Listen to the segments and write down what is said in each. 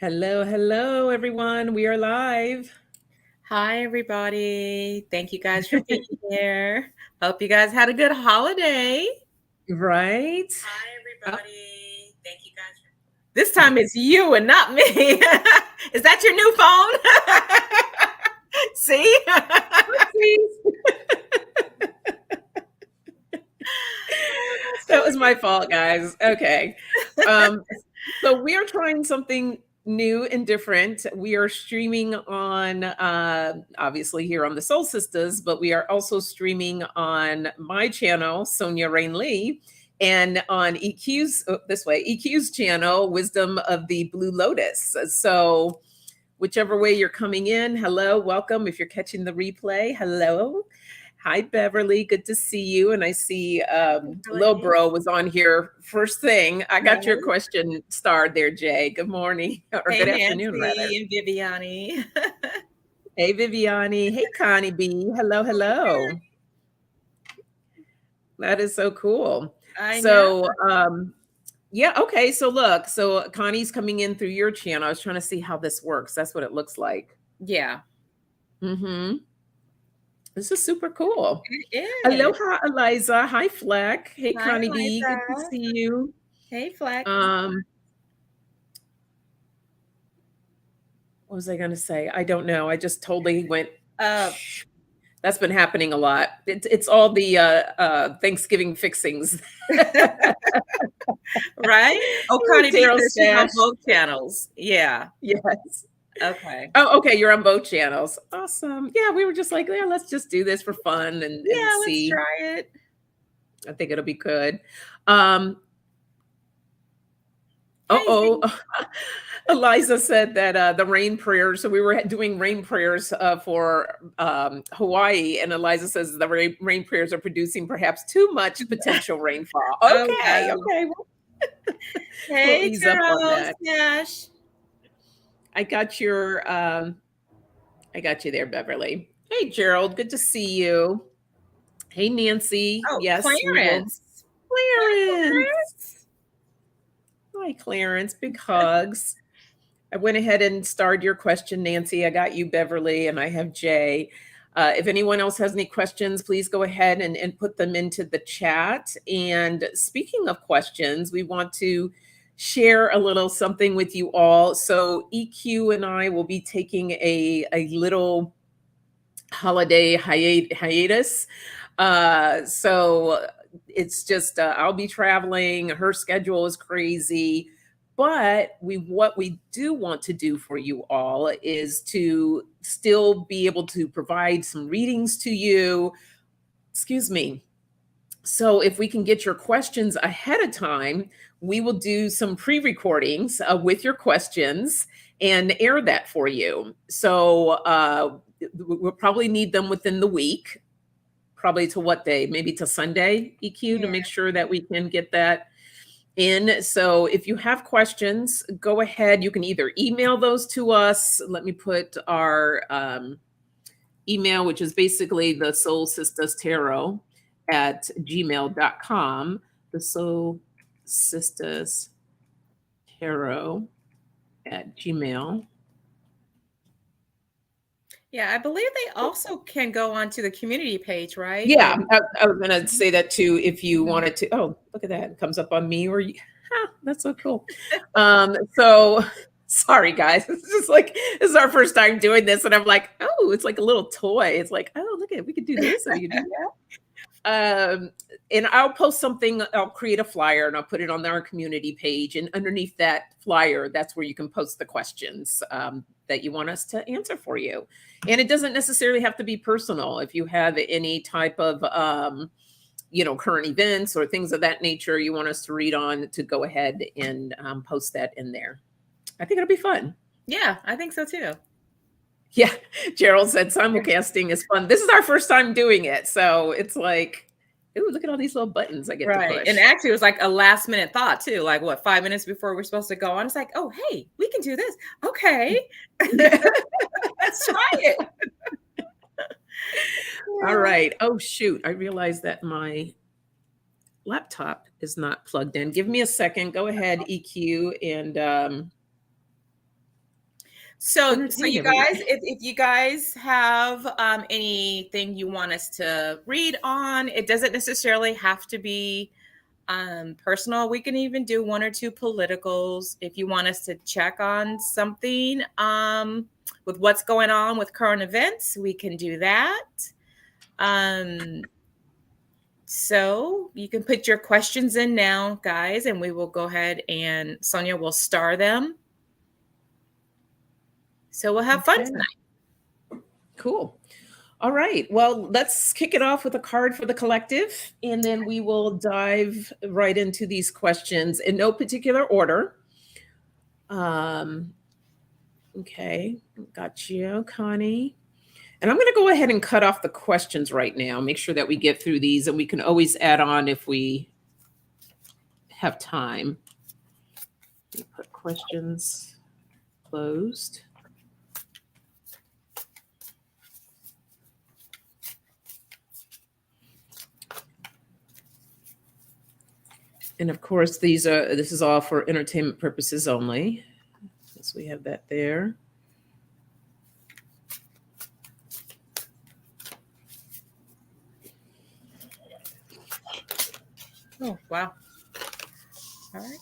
Hello, hello, everyone. We are live. Hi, everybody. Thank you guys for being here. Hope you guys had a good holiday. Right? Hi, Oh, everybody. Thank you guys. This time it's you and not me. Is that your new phone? See? oopsies. Oh, that's That was my funny. fault, guys. Okay. Um, so we are trying something new and different. We are streaming on, obviously, here on the Soul Sisters, but we are also streaming on my channel, sonjaraynelee, and on EQ's, this way, EQ's channel, Wisdom of the Blue Lotus. So, whichever way you're coming in, hello, welcome. If you're catching the replay, hello. Hi, Beverly. Good to see you. And I see Lil Really? Bro was on here first thing. I got your Hey, question starred there, Jay. Good morning or hey, good afternoon, rather. Nancy and Viviani. Hey, Viviani. Hey, Connie B. Hello, hello. That is so cool. I know. So, yeah, okay. So, look, so Connie's coming in through your channel. I was trying to see how this works. That's what it looks like. Yeah, Mm-hmm. This is super cool. it is. Aloha, Eliza. Hi, Fleck. Hey, Hi, Connie B. Good to Eliza. see you. Hey, Fleck. Um, what was I going to say? I don't know. I just totally went. Uh, Shh. That's been happening a lot. It's all the Thanksgiving fixings. Right? Oh, Connie B Daryl says she's on Stash. both channels. Yeah. Yes. Okay. Oh, okay. You're on both channels. Awesome. Yeah, we were just like, yeah, let's just do this for fun and Yeah, let's see. try it. I think it'll be good. Um, Hey, oh, Z. Eliza said that the rain prayers. So we were doing rain prayers for Hawaii, and Eliza says the rain prayers are producing perhaps too much potential rainfall. Oh, Okay, wow. okay, we'll Hey, ease up on Charles that. Nash. I got your, I got you there, Beverly. Hey, Gerald, good to see you. Hey, Nancy. Oh, Yes, we will. Clarence. Hi, Clarence. Clarence. Hi, Clarence. Big hugs. I went ahead and starred your question, Nancy. I got you, Beverly, and I have Jay. If anyone else has any questions, please go ahead and put them into the chat. And speaking of questions, we want to share a little something with you all. So EQ and I will be taking a little holiday hiatus. So it's just I'll be traveling. Her schedule is crazy, but what we do want to do for you all is to still be able to provide some readings to you. Excuse me. So if we can get your questions ahead of time, we will do some pre-recordings with your questions and air that for you. So we'll probably need them within the week, probably to what day? Maybe to Sunday, EQ, to Yeah. make sure that we can get that in. So if you have questions, go ahead. You can either email those to us. Let me put our email, which is basically the Soul Sisters Tarot at gmail.com. The Soul Sisters Tarot at Gmail. Yeah, I believe they also can go onto the community page, right? Yeah, I was going to say that too. If you Mhm. wanted to, oh, look at that. It comes up on me or you. That's so cool. So sorry, guys. It's just like, this is our first time doing this. And I'm like, oh, it's like a little toy. It's like, oh, look at it. We could do this or we could do that. And I'll post something, I'll create a flyer and I'll put it on our community page. And underneath that flyer, that's where you can post the questions that you want us to answer for you. And it doesn't necessarily have to be personal. If you have any type of, current events or things of that nature you want us to read on, to go ahead and post that in there. I think it'll be fun. Yeah, I think so too. Yeah, Gerald said simulcasting is fun. This is our first time doing it, so it's like, ooh, look at all these little buttons I get to Right. And push. actually, it was like a last minute thought too. Like, what, 5 minutes before we're supposed to go on? It's like, oh, hey, we can do this. Okay. Let's try it. All Yeah. right. Oh shoot, I realized that my laptop is not plugged in. Give me a second. Go ahead, EQ, and So entertain you everyone. guys, if you guys have anything you want us to read on, it doesn't necessarily have to be personal. We can even do one or two politicals if you want us to check on something with what's going on with current events. We can do that. So you can put your questions in now, guys, and we will go ahead and Sonja will star them. So we'll have fun tonight. Cool. All right. Well, let's kick it off with a card for the collective, and then we will dive right into these questions in no particular order. Okay. Got you, Connie. And I'm going to go ahead and cut off the questions right now. Make sure that we get through these, and we can always add on if we have time. Let me put questions closed. And of course, this is all for entertainment purposes only. So we have that there. Oh, wow. All right.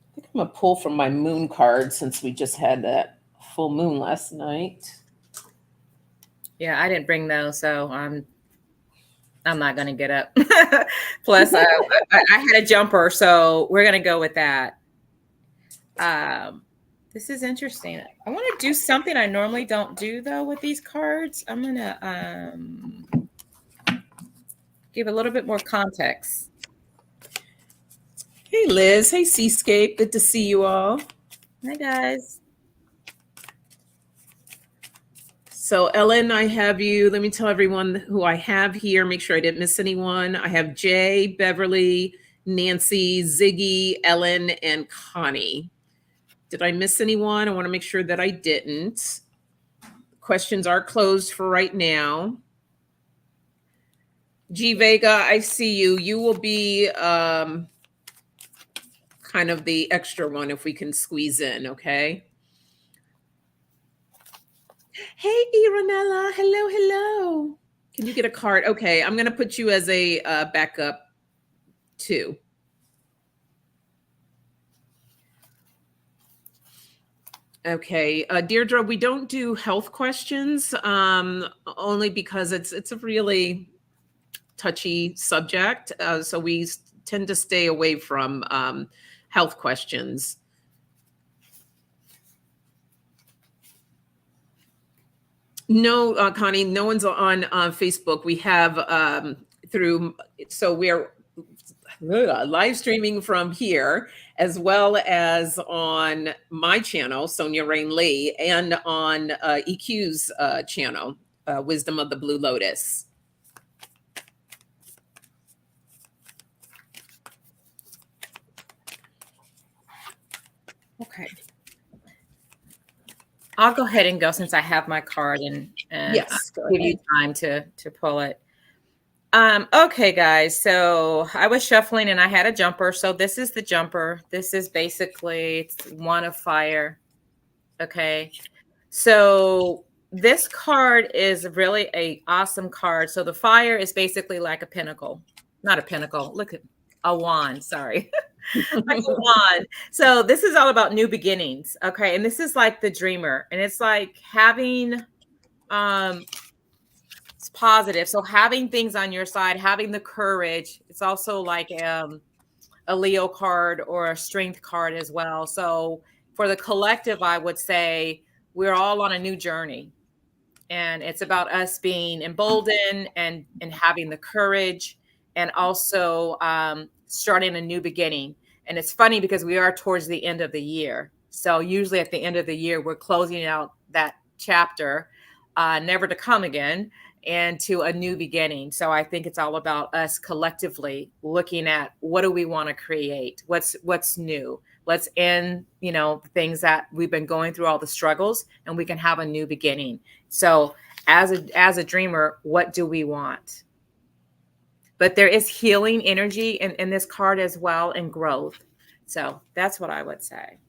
I think I'm going to pull from my moon card since we just had that full moon last night. Yeah, I didn't bring those, so I'm not going to get up. Plus, I had a jumper, so we're going to go with that. This is interesting. I want to do something I normally don't do, though, with these cards. I'm going to give a little bit more context. Hey, Liz. Hey, Seascape. Good to see you all. Hi, guys. So, Ellen, I have you. Let me tell everyone who I have here. Make sure I didn't miss anyone. I have Jay, Beverly, Nancy, Ziggy, Ellen, and Connie. Did I miss anyone? I want to make sure that I didn't. Questions are closed for right now. G Vega, I see you. You will be kind of the extra one if we can squeeze in, okay? Hey, Iranella. Hello, hello. Can you get a card? Okay, I'm going to put you as a backup too. Okay, Deirdre, we don't do health questions only because it's a really touchy subject. So we tend to stay away from health questions. No, Connie, no one's on Facebook. We have so we're live streaming from here, as well as on my channel, Sonja Raynelee, and on EQ's channel, Wisdom of the Blue Lotus. Okay. I'll go ahead and go since I have my card and yes, I'll give you time to pull it. Okay, guys. So I was shuffling and I had a jumper. So this is the jumper. This is basically one of fire. Okay. So this card is really a awesome card. So the fire is basically like a pinnacle, not a pinnacle. Look at a wand. Sorry. Like a wand. So this is all about new beginnings. Okay. And this is like the dreamer. And it's like having, it's positive. So having things on your side, having the courage. It's also like a Leo card or a strength card as well. So for the collective, I would say we're all on a new journey. And it's about us being emboldened and having the courage and also starting a new beginning. And it's funny because we are towards the end of the year. So usually at the end of the year, we're closing out that chapter, never to come again, and to a new beginning. So I think it's all about us collectively looking at what do we want to create? What's new? Let's end, things that we've been going through, all the struggles, and we can have a new beginning. So as a dreamer, what do we want? but there is healing energy in this card as well, and growth. So that's what I would say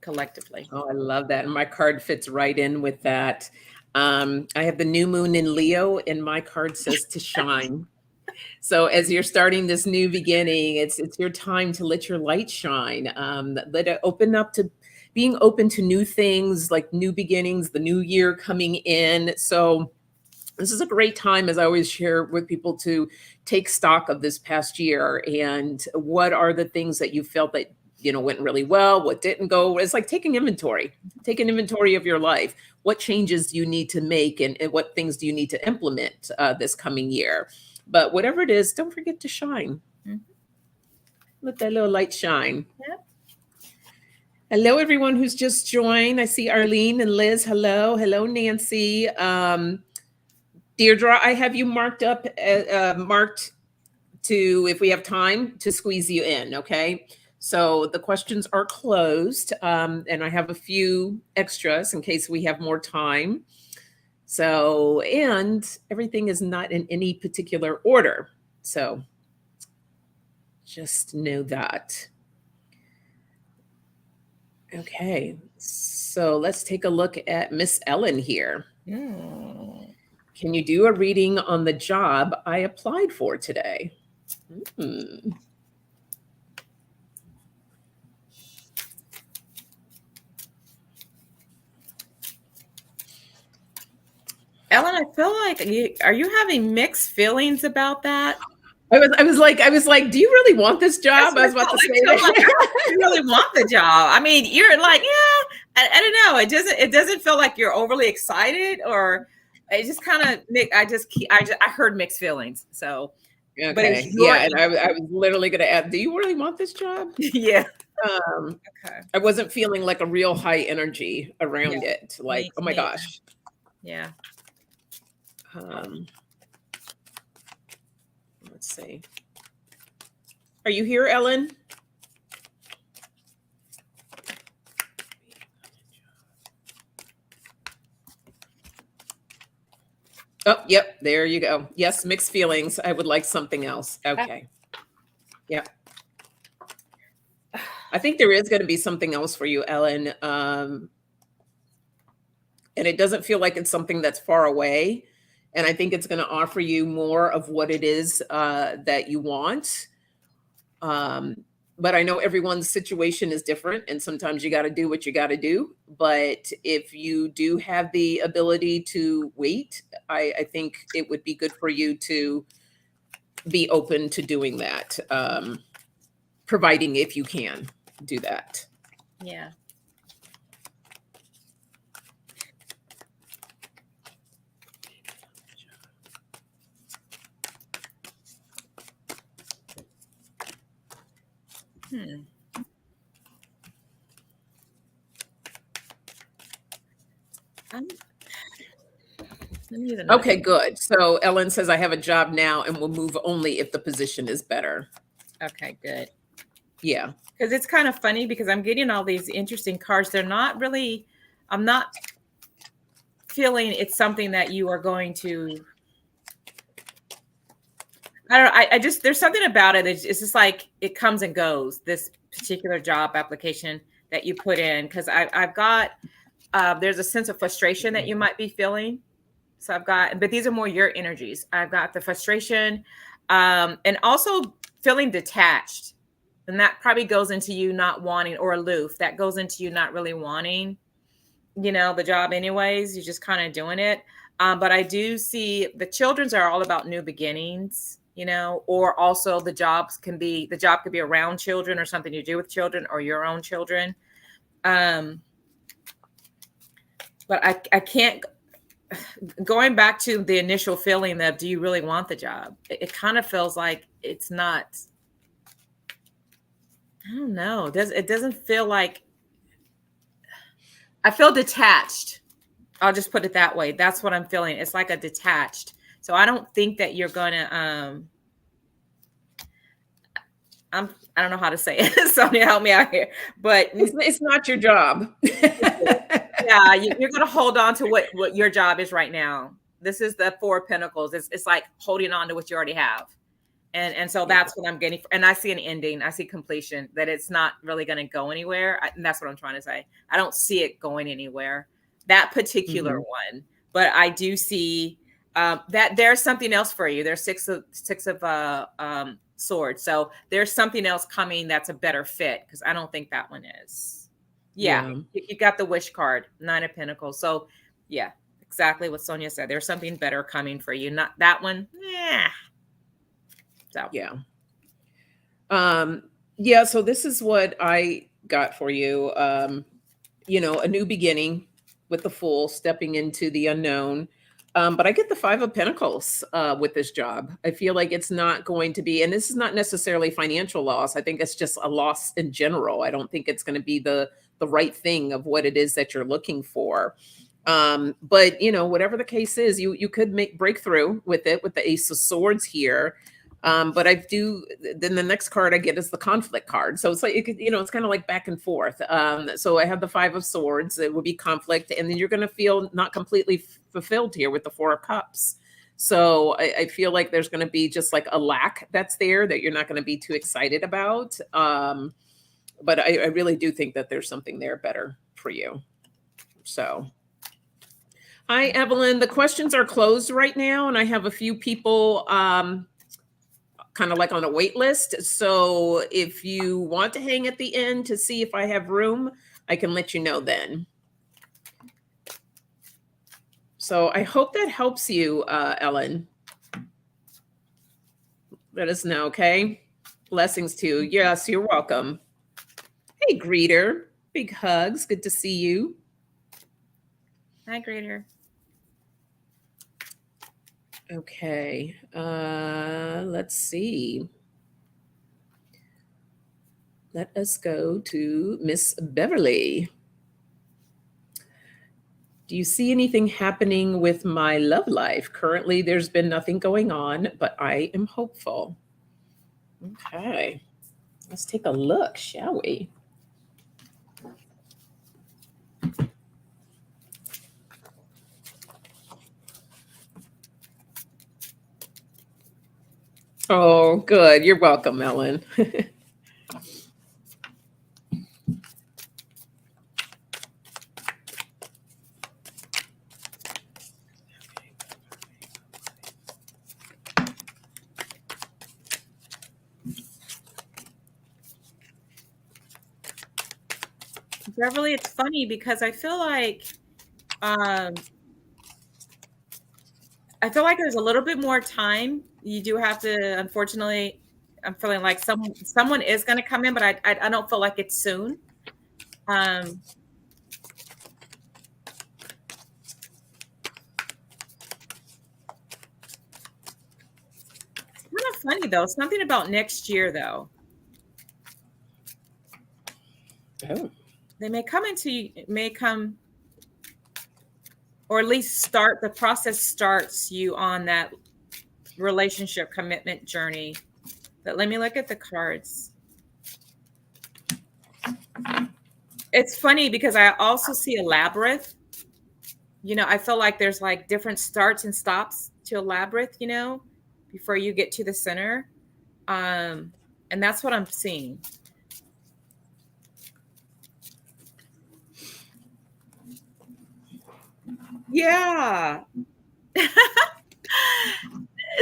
collectively. Oh, I love that. And my card fits right in with that. I have the new moon in Leo, and my card says to shine. So as you're starting this new beginning, it's your time to let your light shine. Let it open up to being open to new things, like new beginnings, the new year coming in. So this is a great time, as I always share with people, to take stock of this past year and what are the things that you felt that went really well, what didn't go. It's like taking inventory. Take an inventory of your life. What changes you need to make, and what things do you need to implement this coming year? But whatever it is, don't forget to shine. Mhm. Let that little light shine. Yep. Hello, everyone who's just joined. I see Arlene and Liz. Hello. Hello, Nancy. Deirdre, I have you marked to, if we have time, to squeeze you in, okay? So the questions are closed, and I have a few extras in case we have more time. So, and everything is not in any particular order. So just know that. Okay, so let's take a look at Miss Ellen here. Can you do a reading on the job I applied for today? Ellen, I feel like are you having mixed feelings about that? I was like, do you really want this job? I was about to say that. You really want the job. I mean, you're like, yeah, I don't know. It doesn't feel like you're overly excited, or it just kind of, I heard mixed feelings. So, okay. But and I was literally going to ask, do you really want this job? Yeah. Okay. I wasn't feeling like a real high energy around it. Like, oh my gosh. Yeah. Let's see. Are you here, Ellen? Oh, yep. There you go. Yes, mixed feelings. I would like something else. Okay. Yep. I think there is going to be something else for you, Ellen. And it doesn't feel like it's something that's far away. And I think it's going to offer you more of what it is that you want. But I know everyone's situation is different, and sometimes you got to do what you got to do. But if you do have the ability to wait, I think it would be good for you to be open to doing that, providing if you can do that. Yeah. Okay, good. So Ellen says, I have a job now and will move only if the position is better. Okay, good. Yeah. Because it's kind of funny because I'm getting all these interesting cards. They're not really, I'm not feeling it's something that you are going to, I don't know. I just, there's something about it. It's just like, it comes and goes, this particular job application that you put in. Because I've got, there's a sense of frustration that you might be feeling. So I've got, but these are more your energies. I've got the frustration and also feeling detached. And that probably goes into you not wanting, or aloof. That goes into you not really wanting, the job anyways. You're just kind of doing it. But I do see the children's are all about new beginnings, or also the job could be around children or something to do with children or your own children. But I can't, going back to the initial feeling of, do you really want the job? It kind of feels like it's not, I don't know. It doesn't feel like, I feel detached. I'll just put it that way. That's what I'm feeling. It's like a detached. So I don't think that you're going to, I don't know how to say it. Sonja, help me out here. But it's not your job. Yeah, you're going to hold on to what your job is right now. This is the Four of Pentacles. It's like holding on to what you already have. And so that's what I'm getting. And I see an ending. I see completion, that it's not really going to go anywhere. And that's what I'm trying to say. I don't see it going anywhere, that particular one. But I do see that there's something else for you. There's six of swords. So there's something else coming that's a better fit, because I don't think that one is. Yeah. You got the wish card, 9 of Pentacles. So yeah, exactly what Sonja said. There's something better coming for you. Not that one. Yeah. So yeah. So this is what I got for you. A new beginning with the Fool, stepping into the unknown. But I get the 5 of Pentacles with this job. I feel like it's not going to be, and this is not necessarily financial loss. I think it's just a loss in general. I don't think it's going to be the right thing of what it is that you're looking for. But whatever the case is, you could break through with it with the Ace of Swords here. But then the next card I get is the conflict card. So it's like, it's kind of like back and forth. So I have the 5 of Swords. It will be conflict. And then you're going to feel not completely fulfilled here with the 4 of Cups. So I feel like there's going to be just like a lack that's there that you're not going to be too excited about. But I really do think that there's something there better for you. So. Hi, Evelyn. The questions are closed right now. And I have a few people, kind of like on a wait list. So if you want to hang at the end to see if I have room, I can let you know then. So I hope that helps you, Ellen. Let us know, okay? Blessings to you. Yes, you're welcome. Hey, greeter. Big hugs. Good to see you. Hi, greeter. Okay, let's see. Let us go to Miss Beverly. Do you see anything happening with my love life? Currently, there's been nothing going on, but I am hopeful. Okay, let's take a look, shall we? Oh, good. You're welcome, Ellen. Beverly, it's funny because I feel like there's a little bit more time. You do have to, unfortunately, I'm feeling like someone is going to come in, but I don't feel like it's soon. Kind of funny though. Something about next year though. Oh. They may come, or at least the process starts you on that relationship commitment journey. But let me look at the cards. It's funny because I also see a labyrinth. I feel like there's like different starts and stops to a labyrinth, before you get to the center. And that's what I'm seeing. Yeah.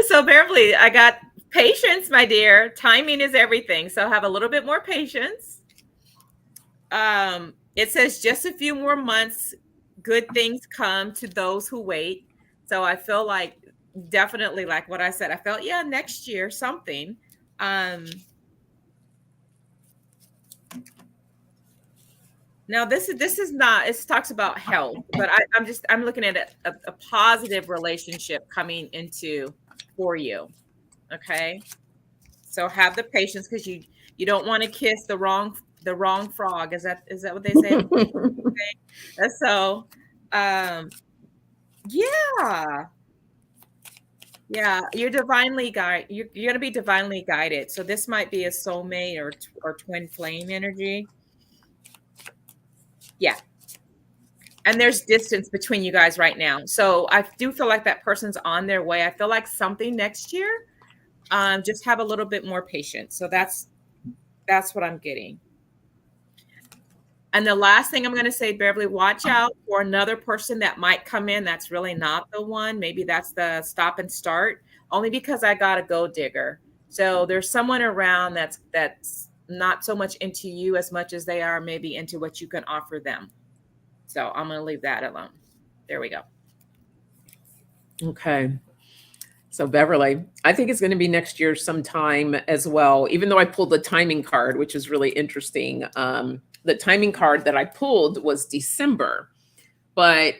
So Beverly, I got patience, my dear. Timing is everything. So have a little bit more patience. It says just a few more months, good things come to those who wait. So I feel like definitely like what I said. I felt, next year something. Now this is not, it talks about health, but I'm looking at a positive relationship coming into for you. Okay. So have the patience, because you don't want to kiss the wrong frog. Is that what they say? So yeah, you're divinely guided. You're going to be divinely guided. So this might be a soulmate or twin flame energy. Yeah. And there's distance between you guys right now. So I do feel like that person's on their way. I feel like something next year. Just have a little bit more patience. So that's what I'm getting. And the last thing I'm going to say, Beverly, watch out for another person that might come in that's really not the one. Maybe that's the stop and start, only because I got a gold digger. So there's someone around that's not so much into you as much as they are maybe into what you can offer them. So I'm going to leave that alone. There we go. Okay. So Beverly, I think it's going to be next year sometime as well, even though I pulled the timing card, which is really interesting. The timing card that I pulled was December, but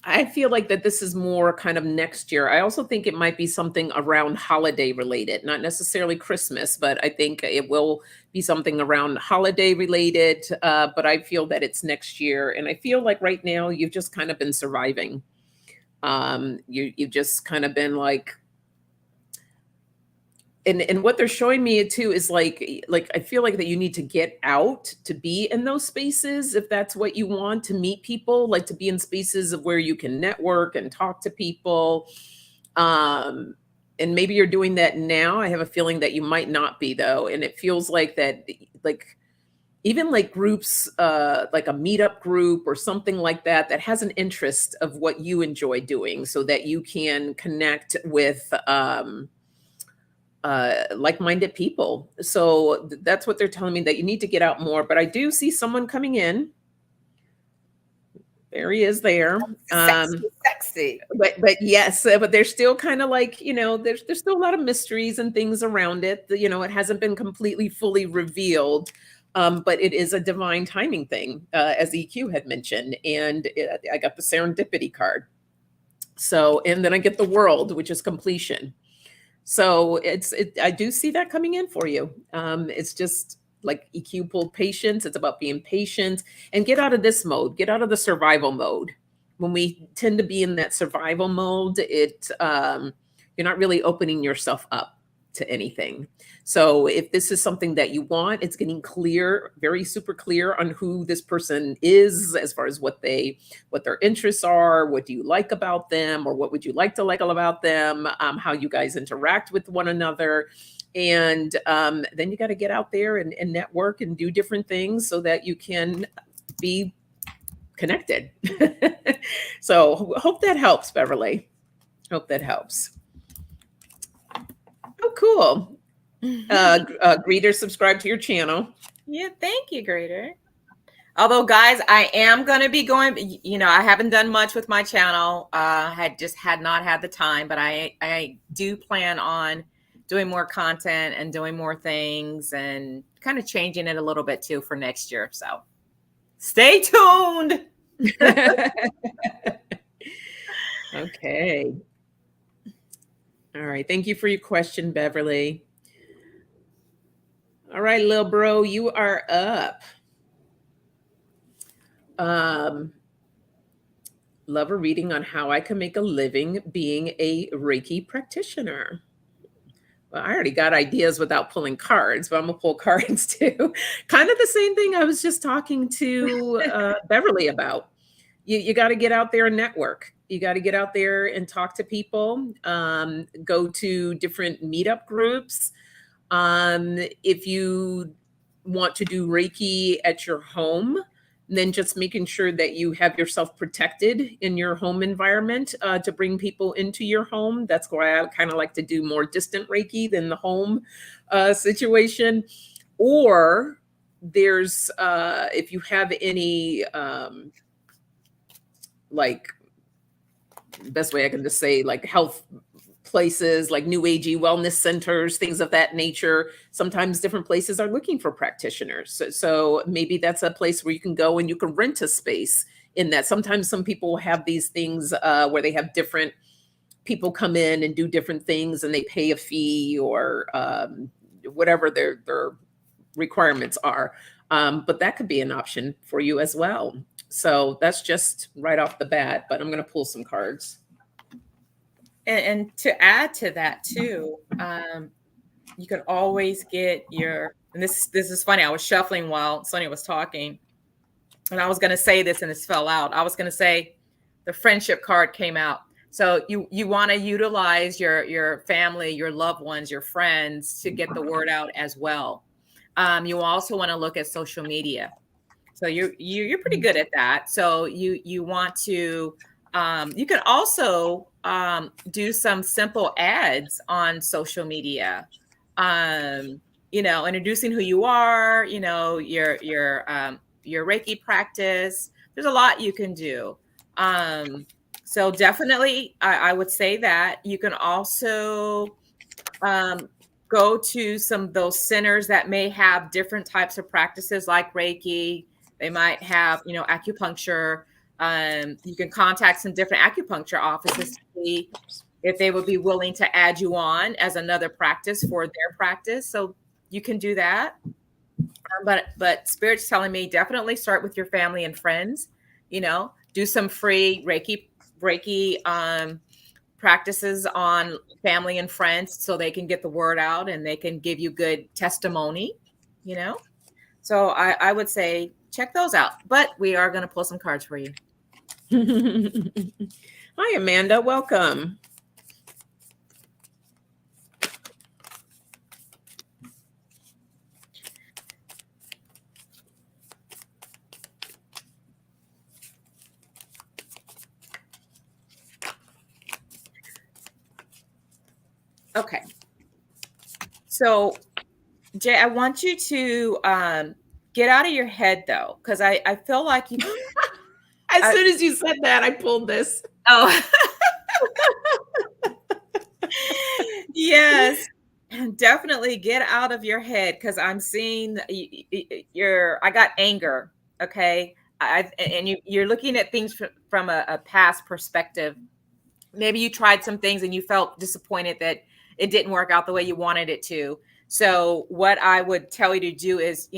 I feel like that this is more kind of next year. I also think it might be something around holiday related, not necessarily Christmas, but I think it will be something around holiday related. But I feel that it's next year. And I feel like right now you've just kind of been surviving. You've just kind of been like, and what they're showing me too is like I feel like that you need to get out to be in those spaces if that's what you want, to meet people, like to be in spaces of where you can network and talk to people. And maybe you're doing that now. I have a feeling that you might not be though, and it feels like that, like even like groups, like a meetup group or something like that, that has an interest of what you enjoy doing, so that you can connect with like-minded people. So that's what they're telling me, that you need to get out more. But I do see someone coming in. There he is there. Sexy. But yes, but there's still kind of like, there's still a lot of mysteries and things around it. It hasn't been completely fully revealed. But it is a divine timing thing, as EQ had mentioned. And I got the serendipity card. So, and then I get the world, which is completion. So I do see that coming in for you. It's just like EQ pulled patience. It's about being patient and get out of this mode, get out of the survival mode. When we tend to be in that survival mode, you're not really opening yourself up to anything. So if this is something that you want, it's getting clear, very super clear on who this person is, as far as what their interests are, what do you like about them, or what would you like to like about them, how you guys interact with one another. And then you got to get out there and network and do different things so that you can be connected. So hope that helps, Beverly. Hope that helps. Oh, cool. Greeter, subscribe to your channel. Yeah, thank you, Greeter. Although, guys, I am going to be going, I haven't done much with my channel. Had not had the time, but I do plan on doing more content and doing more things and kind of changing it a little bit too for next year. So stay tuned. Okay. All right. Thank you for your question, Beverly. All right, little bro, you are up. Love a reading on how I can make a living being a Reiki practitioner. Well, I already got ideas without pulling cards, but I'm gonna pull cards too. Kind of the same thing I was just talking to Beverly about. You got to get out there and network. You got to get out there and talk to people. Go to different meetup groups. If you want to do Reiki at your home, then just making sure that you have yourself protected in your home environment to bring people into your home. That's why I kind of like to do more distant Reiki than the home situation. Or there's, if you have any, like, best way I can just say, like health places, like new agey wellness centers, things of that nature. Sometimes different places are looking for practitioners. So maybe that's a place where you can go and you can rent a space in that. Sometimes some people have these things where they have different people come in and do different things and they pay a fee or whatever their requirements are. But that could be an option for you as well. So that's just right off the bat, but I'm going to pull some cards. And to add to that too, you can always get and this is funny. I was shuffling while Sonja was talking, and I was going to say this and this fell out. I was going to say the friendship card came out. So you want to utilize your family, your loved ones, your friends to get the word out as well. You also want to look at social media. So you're pretty good at that. So you want to you can also do some simple ads on social media. Introducing who you are, your Reiki practice. There's a lot you can do. So definitely I would say that you can also um, go to some of those centers that may have different types of practices like Reiki. They might have, acupuncture. You can contact some different acupuncture offices to see if they would be willing to add you on as another practice for their practice. So you can do that. But Spirit's telling me definitely start with your family and friends. Do some free Reiki practices on family and friends so they can get the word out and they can give you good testimony, you know? So I would say check those out. But we are going to pull some cards for you. Hi, Amanda. Welcome. Okay. So, Jay, I want you to get out of your head, though, because I feel like you. As soon as you said that, I pulled this. Oh. Yes. Definitely get out of your head because I'm seeing I got anger. Okay. And you're looking at things from a past perspective. Maybe you tried some things and you felt disappointed that it didn't work out the way you wanted it to. So what I would tell you to do is,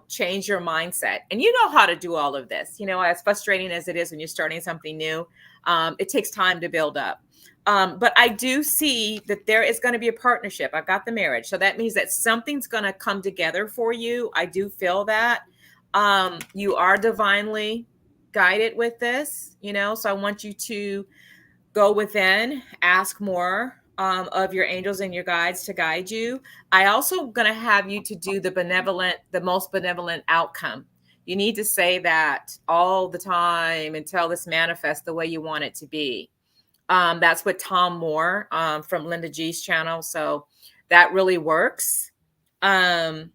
change your mindset. And you know how to do all of this. As frustrating as it is when you're starting something new, it takes time to build up. But I do see that there is going to be a partnership. I've got the marriage. So that means that something's going to come together for you. I do feel that. You are divinely guided with this, so I want you to go within, ask more of your angels and your guides to guide you. I also going to have you to do the most benevolent outcome. You need to say that all the time until this manifests the way you want it to be. That's with Tom Moore from Linda G's channel. So that really works. And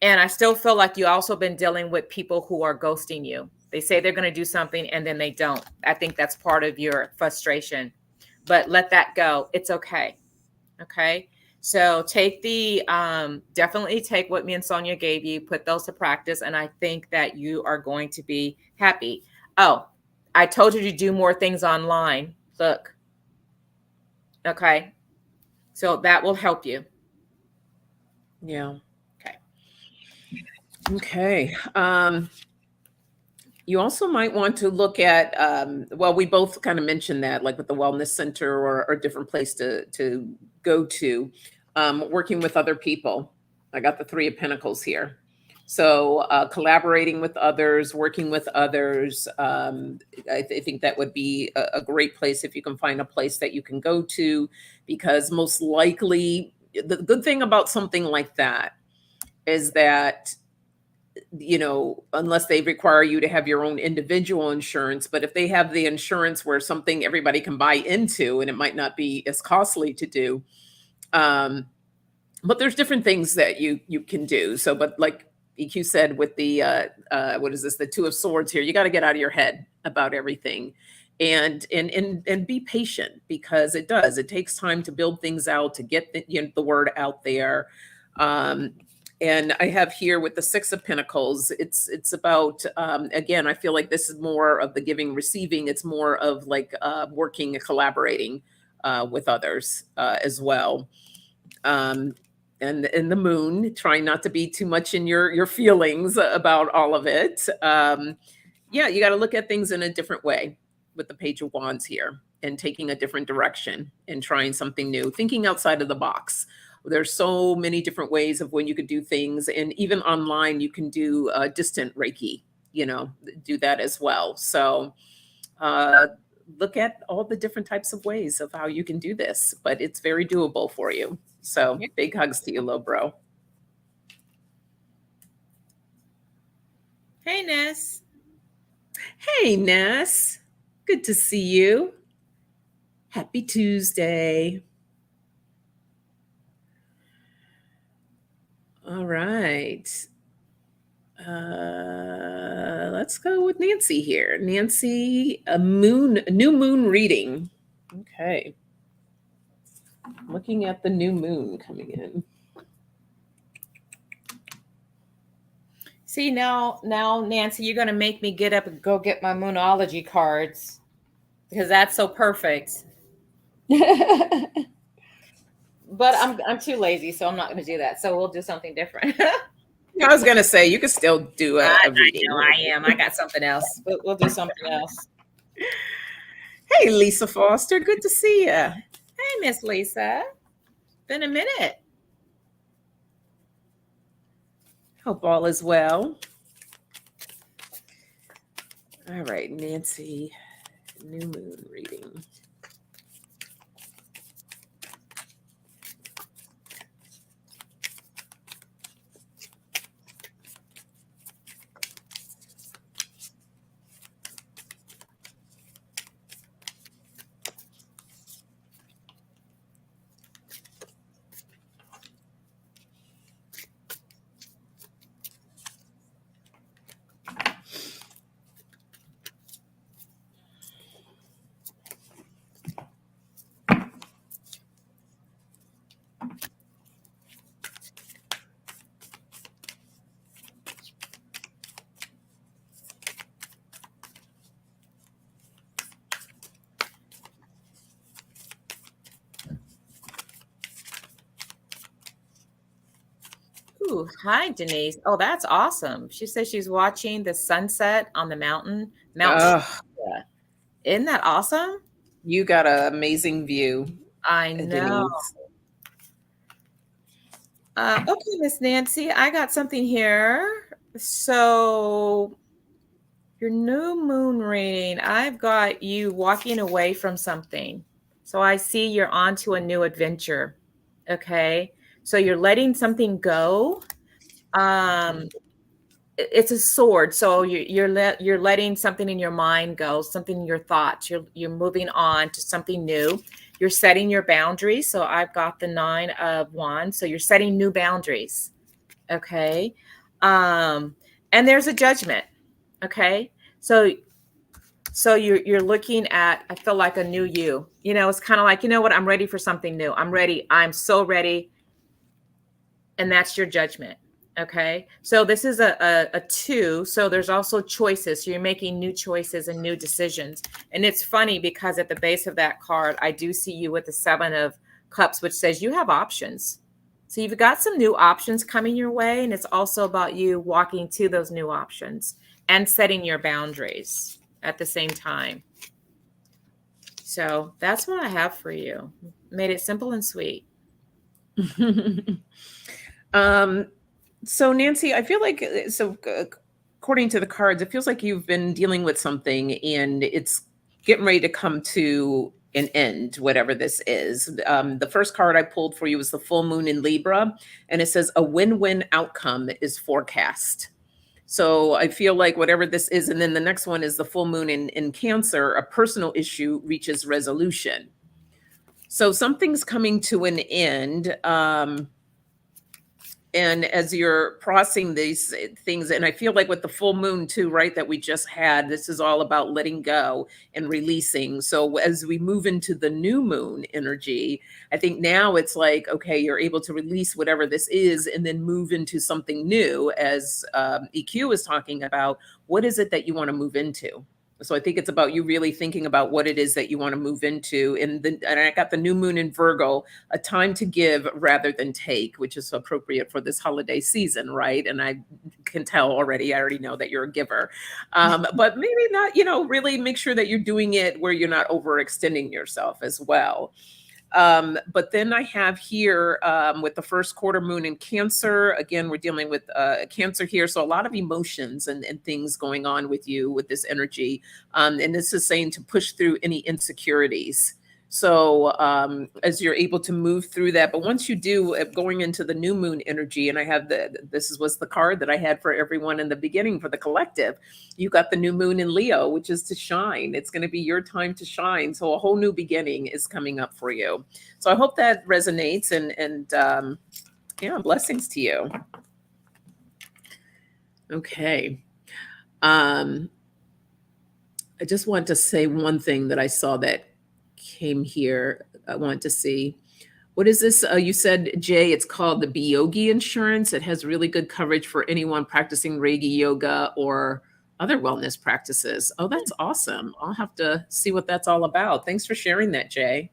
I still feel like you also been dealing with people who are ghosting you. They say they're going to do something and then they don't. I think that's part of your frustration, but let that go. It's okay. Okay. So definitely take what me and Sonja gave you, put those to practice. And I think that you are going to be happy. Oh, I told you to do more things online. Look. Okay. So that will help you. Yeah. Okay. You also might want to look at, well, we both kind of mentioned that, like with the wellness center or different place to go to, working with other people. I got the Three of Pentacles here. So collaborating with others, working with others, I think that would be a great place if you can find a place that you can go to, because most likely the good thing about something like that is that, unless they require you to have your own individual insurance, but if they have the insurance where something everybody can buy into and it might not be as costly to do, but there's different things that you can do. So, but like EQ said with the what is this, the Two of Swords here, you got to get out of your head about everything and be patient, because it takes time to build things out, to get the word out there. And I have here with the Six of Pentacles, it's about, again, I feel like this is more of the giving, receiving. It's more of like working and collaborating with others as well. And the Moon, trying not to be too much in your feelings about all of it. Yeah, you got to look at things in a different way with the Page of Wands here, and taking a different direction and trying something new, thinking outside of the box. There's so many different ways of when you could do things. And even online, you can do distant Reiki, do that as well. So look at all the different types of ways of how you can do this, but it's very doable for you. So big hugs to you, Lobro. Hey, Ness. Hey, Ness. Good to see you. Happy Tuesday. All right. Let's go with Nancy here. Nancy, a new moon reading. Okay. Looking at the new moon coming in. See, now, Nancy, you're going to make me get up and go get my moonology cards because that's so perfect. But I'm too lazy, so I'm not going to do that. So we'll do something different. I was going to say, you could still do a reading. I am. I got something else. But we'll do something else. Hey, Lisa Foster. Good to see you. Hey, Miss Lisa. Been a minute. Hope all is well. All right, Nancy, new moon reading. Ooh, hi, Denise. Oh, that's awesome. She says she's watching the sunset on the mountain. Yeah. Isn't that awesome? You got an amazing view. I know. Okay, Miss Nancy, I got something here. So your new moon reading, I've got you walking away from something. So I see you're on to a new adventure. Okay. So you're letting something go. It's a sword. So you're letting something in your mind go, something in your thoughts. You're moving on to something new. You're setting your boundaries. So I've got the 9 of Wands. So you're setting new boundaries. Okay. And there's a judgment. Okay. So you're looking at, I feel like a new you. You know, it's kind of like, you know what? I'm ready for something new. I'm ready. I'm so ready. And that's your judgment. Okay. So this is a 2. So there's also choices. So you're making new choices and new decisions. And it's funny because at the base of that card, I do see you with the 7 of Cups, which says you have options. So you've got some new options coming your way. And it's also about you walking to those new options and setting your boundaries at the same time. So that's what I have for you. Made it simple and sweet. So Nancy, I feel like, according to the cards, it feels like you've been dealing with something and it's getting ready to come to an end, whatever this is. The first card I pulled for you was the full moon in Libra, and it says a win-win outcome is forecast. So I feel like whatever this is, and then the next one is the full moon in Cancer, a personal issue reaches resolution. So something's coming to an end. And as you're processing these things, and I feel like with the full moon too, right, that we just had, this is all about letting go and releasing. So as we move into the new moon energy, I think now it's like, okay, you're able to release whatever this is and then move into something new. As EQ is talking about, what is it that you want to move into? So I think it's about you really thinking about what it is that you want to move into. And I got the new moon in Virgo, a time to give rather than take, which is appropriate for this holiday season, right? And I can tell already, I already know that you're a giver. But maybe not, really make sure that you're doing it where you're not overextending yourself as well. But then I have here with the first quarter moon in Cancer. Again, we're dealing with Cancer here. So a lot of emotions and things going on with you with this energy. And this is saying to push through any insecurities. So as you're able to move through that, but once you do, going into the new moon energy, and I have was the card that I had for everyone in the beginning for the collective. You got the new moon in Leo, which is to shine. It's going to be your time to shine. So a whole new beginning is coming up for you. So I hope that resonates, and yeah, blessings to you. Okay. I just want to say one thing that I saw that came here. I want to see. What is this? You said, Jay, it's called the Biyogi insurance. It has really good coverage for anyone practicing Reiki yoga or other wellness practices. Oh, that's awesome. I'll have to see what that's all about. Thanks for sharing that, Jay.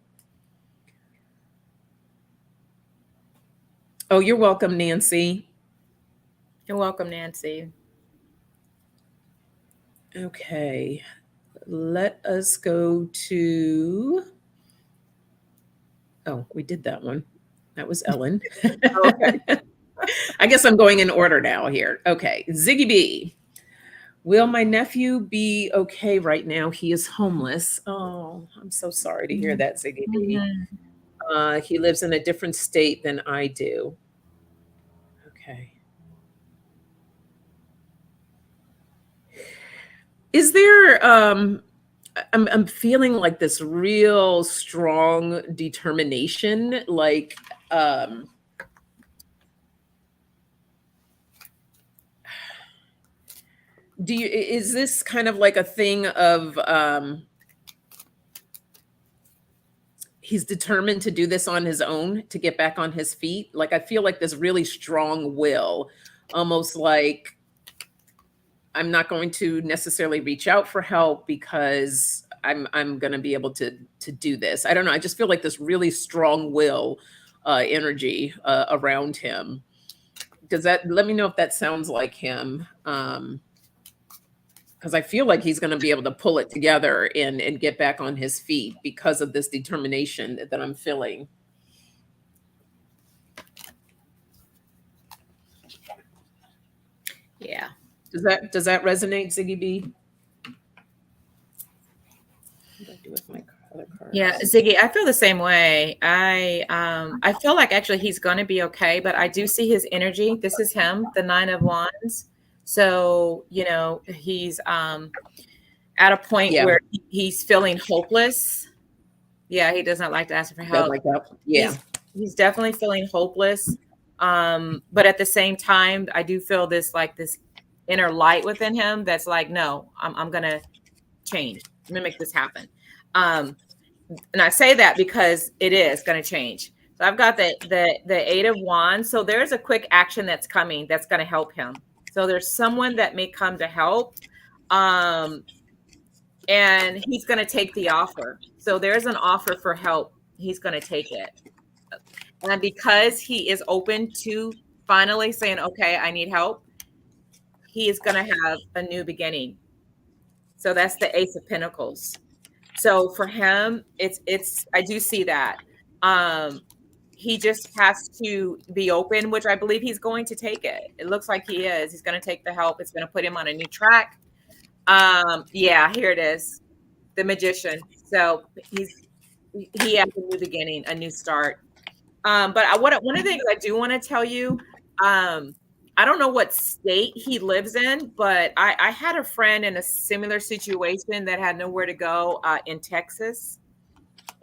Oh, you're welcome, Nancy. You're welcome, Nancy. Okay. Let us go to, oh, we did that one. That was Ellen. Okay. I guess I'm going in order now here. Okay. Ziggy B. Will my nephew be okay right now? He is homeless. Oh, I'm so sorry to hear that, Ziggy B. He lives in a different state than I do. Okay. Is there I'm feeling like this real strong determination, like is this kind of like a thing of he's determined to do this on his own to get back on his feet? Like I feel like this really strong will, almost like I'm not going to necessarily reach out for help because I'm going to be able to do this. I don't know. I just feel like this really strong will energy around him. Does that, let me know if that sounds like him? Because I feel like he's going to be able to pull it together and get back on his feet because of this determination that I'm feeling. Yeah. Does that resonate, Ziggy B? What do I do with my other cards? Yeah, Ziggy, I feel the same way. I feel like actually he's going to be okay, but I do see his energy. This is him, the 9 of Wands. So, you know, he's at a point where he's feeling hopeless. Yeah, he does not like to ask for help. Like that. Yeah. He's definitely feeling hopeless. But at the same time, I do feel this inner light within him that's like, no, I'm gonna change. I'm gonna make this happen. And I say that because it is gonna change. So I've got the 8 of Wands. So there's a quick action that's coming that's gonna help him. So there's someone that may come to help. And he's gonna take the offer. So there's an offer for help. He's gonna take it. And because he is open to finally saying, okay, I need help, he is going to have a new beginning. So that's the Ace of Pentacles. So for him, I do see that. He just has to be open, which I believe he's going to take it. It looks like he is. He's going to take the help. It's going to put him on a new track. Yeah, here it is. The Magician. So he has a new beginning, a new start. But one of the things I do want to tell you, I don't know what state he lives in, but I had a friend in a similar situation that had nowhere to go in Texas.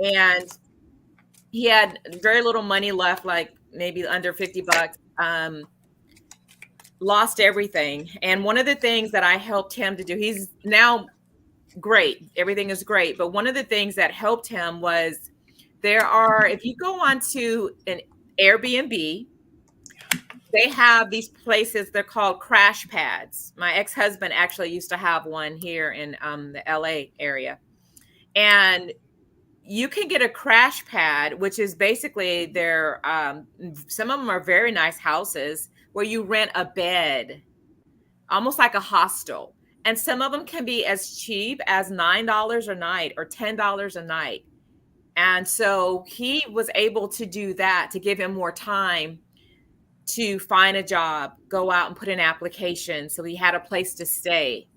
And he had very little money left, like maybe under $50, lost everything. And one of the things that I helped him to do, he's now great. Everything is great. But one of the things that helped him was if you go onto an Airbnb, they have these places, they're called crash pads. My ex-husband actually used to have one here in the LA area. And you can get a crash pad, which is basically some of them are very nice houses where you rent a bed, almost like a hostel. And some of them can be as cheap as $9 a night or $10 a night. And so he was able to do that to give him more time to find a job, go out and put in application. So he had a place to stay.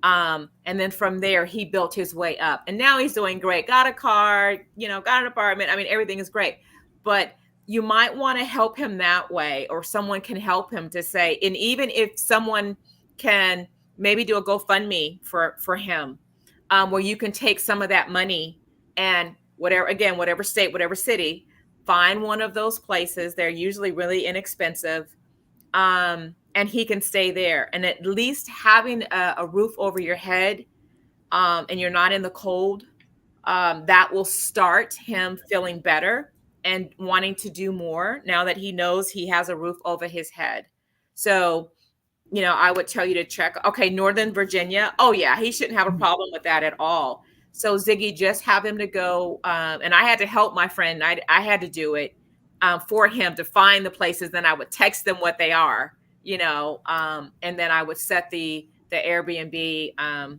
And then from there, he built his way up. And now he's doing great. Got a car, got an apartment. I mean, everything is great. But you might want to help him that way, or someone can help him to say, and even if someone can maybe do a GoFundMe for him, where you can take some of that money and whatever state, whatever city, find one of those places. They're usually really inexpensive. And he can stay there, and at least having a roof over your head, and you're not in the cold, that will start him feeling better and wanting to do more now that he knows he has a roof over his head. So, I would tell you to check. Okay, Northern Virginia. Oh yeah, he shouldn't have a problem with that at all. So Ziggy, just have him to go. And I had to help my friend. I had to do it for him to find the places. Then I would text them what they are, and then I would set the Airbnb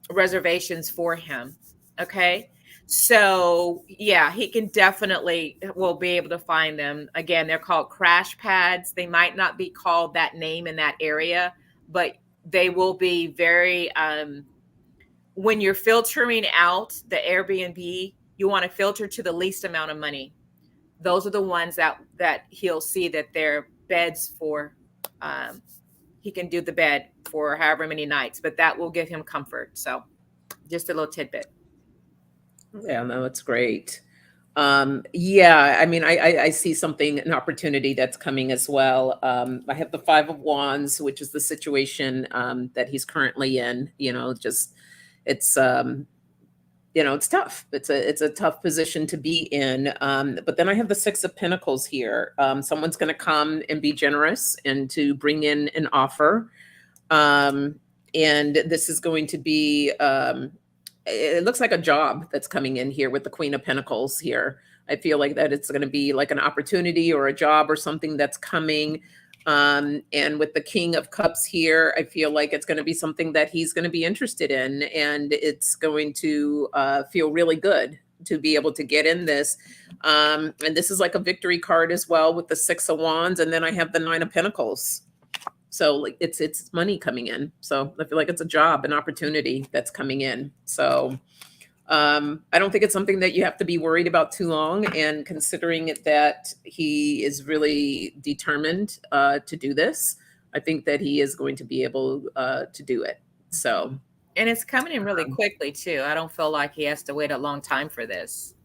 reservations for him. Okay. So yeah, he can definitely will be able to find them. Again, they're called crash pads. They might not be called that name in that area, but they will be very, when you're filtering out the Airbnb, you want to filter to the least amount of money. Those are the ones that he'll see that they're beds for. He can do the bed for however many nights, but that will give him comfort. So just a little tidbit. Yeah, no, it's great. Yeah, I mean, I see an opportunity that's coming as well. I have the Five of Wands, which is the situation that he's currently in. It's it's tough. It's a tough position to be in. But then I have the Six of Pentacles here. Someone's going to come and be generous and to bring in an offer. And this is going to be, it looks like a job that's coming in here with the Queen of Pentacles here. I feel like that it's going to be like an opportunity or a job or something that's coming. And with the King of Cups here, I feel like it's going to be something that he's going to be interested in, and it's going to feel really good to be able to get in this. And this is like a victory card as well with the Six of Wands. And then I have the Nine of Pentacles. So like it's money coming in. So I feel like it's a job, an opportunity that's coming in. So I don't think it's something that you have to be worried about too long. And considering that he is really determined to do this, I think that he is going to be able to do it. So, and it's coming in really quickly too. I don't feel like he has to wait a long time for this.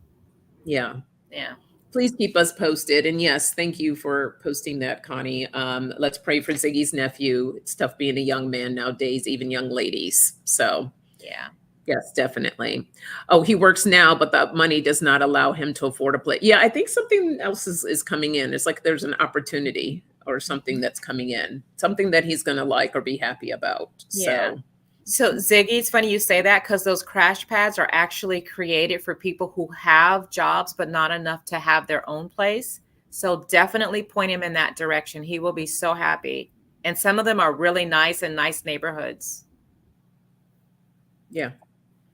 Yeah. Yeah. Please keep us posted. And yes, thank you for posting that, Connie. Let's pray for Ziggy's nephew. It's tough being a young man nowadays, even young ladies. So yeah. Yes, definitely. Oh, he works now, but the money does not allow him to afford a place. Yeah, I think something else is coming in. It's like there's an opportunity or something that's coming in, something that he's going to like or be happy about. Yeah. So Ziggy, it's funny you say that because those crash pads are actually created for people who have jobs, but not enough to have their own place. So definitely point him in that direction. He will be so happy. And some of them are really nice in nice neighborhoods. Yeah.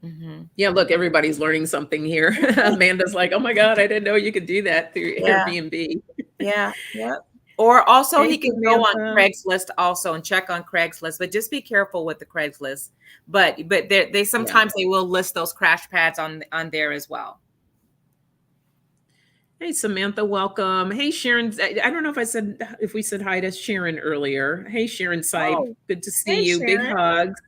Mm-hmm. Yeah, look, everybody's learning something here. Amanda's like, oh my God, I didn't know you could do that through Airbnb. Yeah. Yeah. Or also he can go on Craigslist also and check on Craigslist, but just be careful with the Craigslist. But they sometimes they will list those crash pads on there as well. Hey, Samantha, welcome. Hey, Sharon. I don't know if we said hi to Sharon earlier. Hey, Sharon Sipe. Oh, good to see you. Sharon. Big hugs.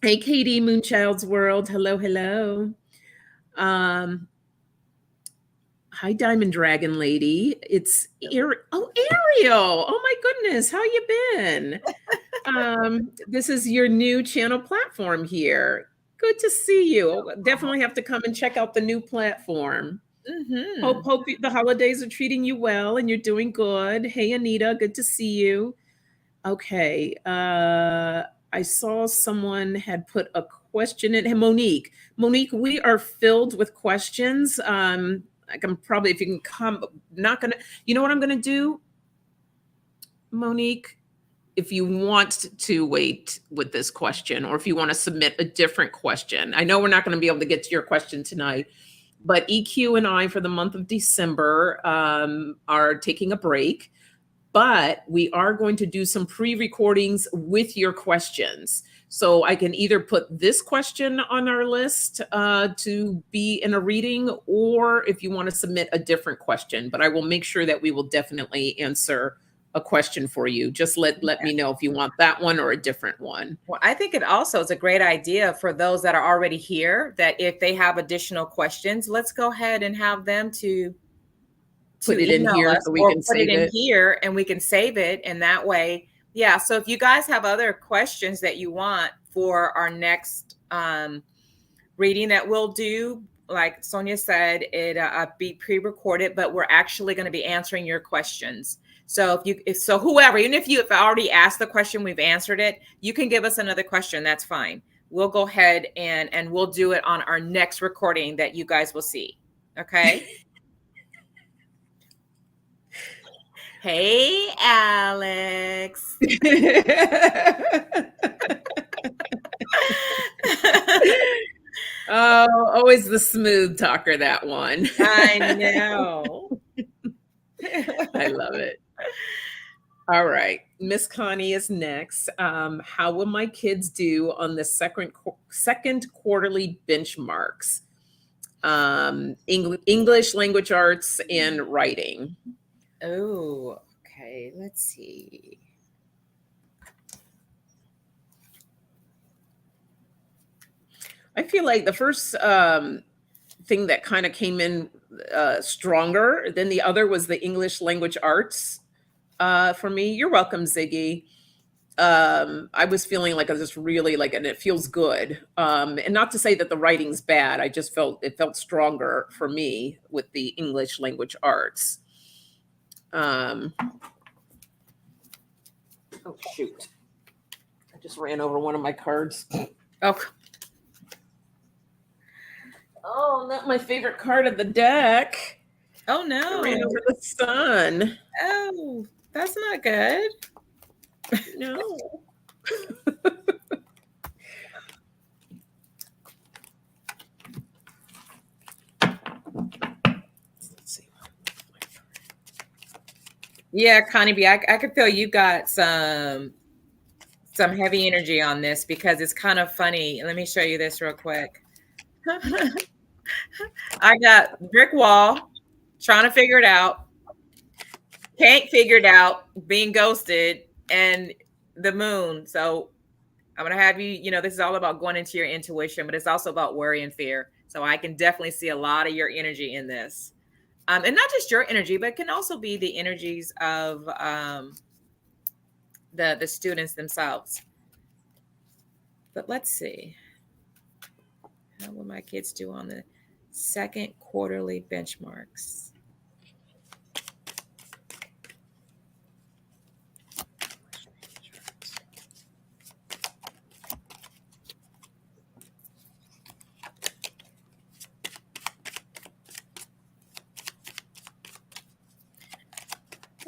Hey, Katie, Moonchild's World. Hello, hello. Hi, Diamond Dragon Lady. It's Ariel. Oh, Ariel. Oh my goodness. How you been? This is your new channel platform here. Good to see you. Definitely have to come and check out the new platform. Mm-hmm. Hope the holidays are treating you well and you're doing good. Hey, Anita. Good to see you. Okay. I saw someone had put a question in. Hey, Monique, we are filled with questions. I can probably, if you can come, not gonna, you know what I'm gonna do, Monique? if you want to wait with this question, or if you want to submit a different question. I know we're not going to be able to get to your question tonight, but EQ and I, for the month of December, are taking a break, but we are going to do some pre-recordings with your questions. So I can either put this question on our list to be in a reading, or if you want to submit a different question, but I will make sure that we will definitely answer a question for you. Just let me know if you want that one or a different one. Well, I think it also is a great idea for those that are already here, that if they have additional questions, let's go ahead and have them to Put it in email here us, so we or can put it save in it. here and we can save it. And that way, yeah. So if you guys have other questions that you want for our next reading that we'll do, like Sonja said, it be pre-recorded, but we're actually going to be answering your questions. So whoever, even if you have already asked the question, we've answered it, you can give us another question. That's fine. We'll go ahead and we'll do it on our next recording that you guys will see. Okay. Hey, Alex. Oh, always the smooth talker, that one. I know. I love it. All right. Miss Connie is next. How will my kids do on the second quarterly benchmarks? English, language arts, and writing. Oh, okay. Let's see. I feel like the first thing that kind of came in stronger than the other was the English language arts for me. You're welcome, Ziggy. I was feeling like I was just really like, and it feels good. And not to say that the writing's bad. I just it felt stronger for me with the English language arts. Oh shoot. I just ran over one of my cards. Oh, not my favorite card of the deck. Oh no. I ran over the sun. Oh, that's not good. No. Let's see. Yeah, Connie B, I could feel you got some heavy energy on this, because it's kind of funny. Let me show you this real quick. I got brick wall, trying to figure it out, can't figure it out, being ghosted, and the moon. So I'm going to have you, this is all about going into your intuition, but it's also about worry and fear. So I can definitely see a lot of your energy in this. And not just your energy, but it can also be the energies of the students themselves. But let's see. How will my kids do on the second quarterly benchmarks?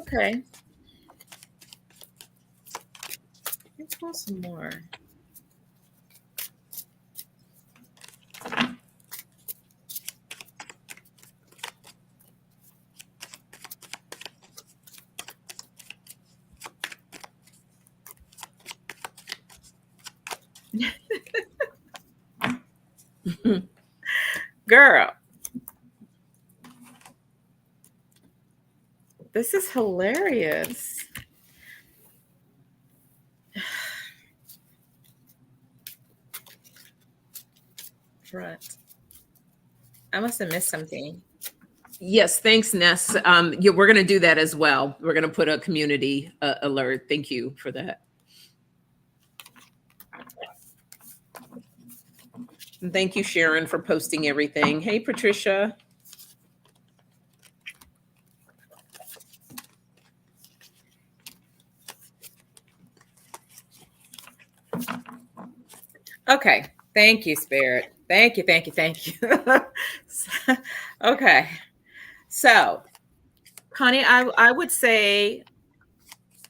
Okay. Let's pull some more. Girl, this is hilarious. Front. I must have missed something. Yes, thanks, Ness. Yeah, we're going to do that as well. We're going to put a community alert. Thank you for that. And thank you, Sharon, for posting everything. Hey, Patricia. Okay. Thank you, Spirit. Thank you, thank you, thank you. Okay. So, Connie, I would say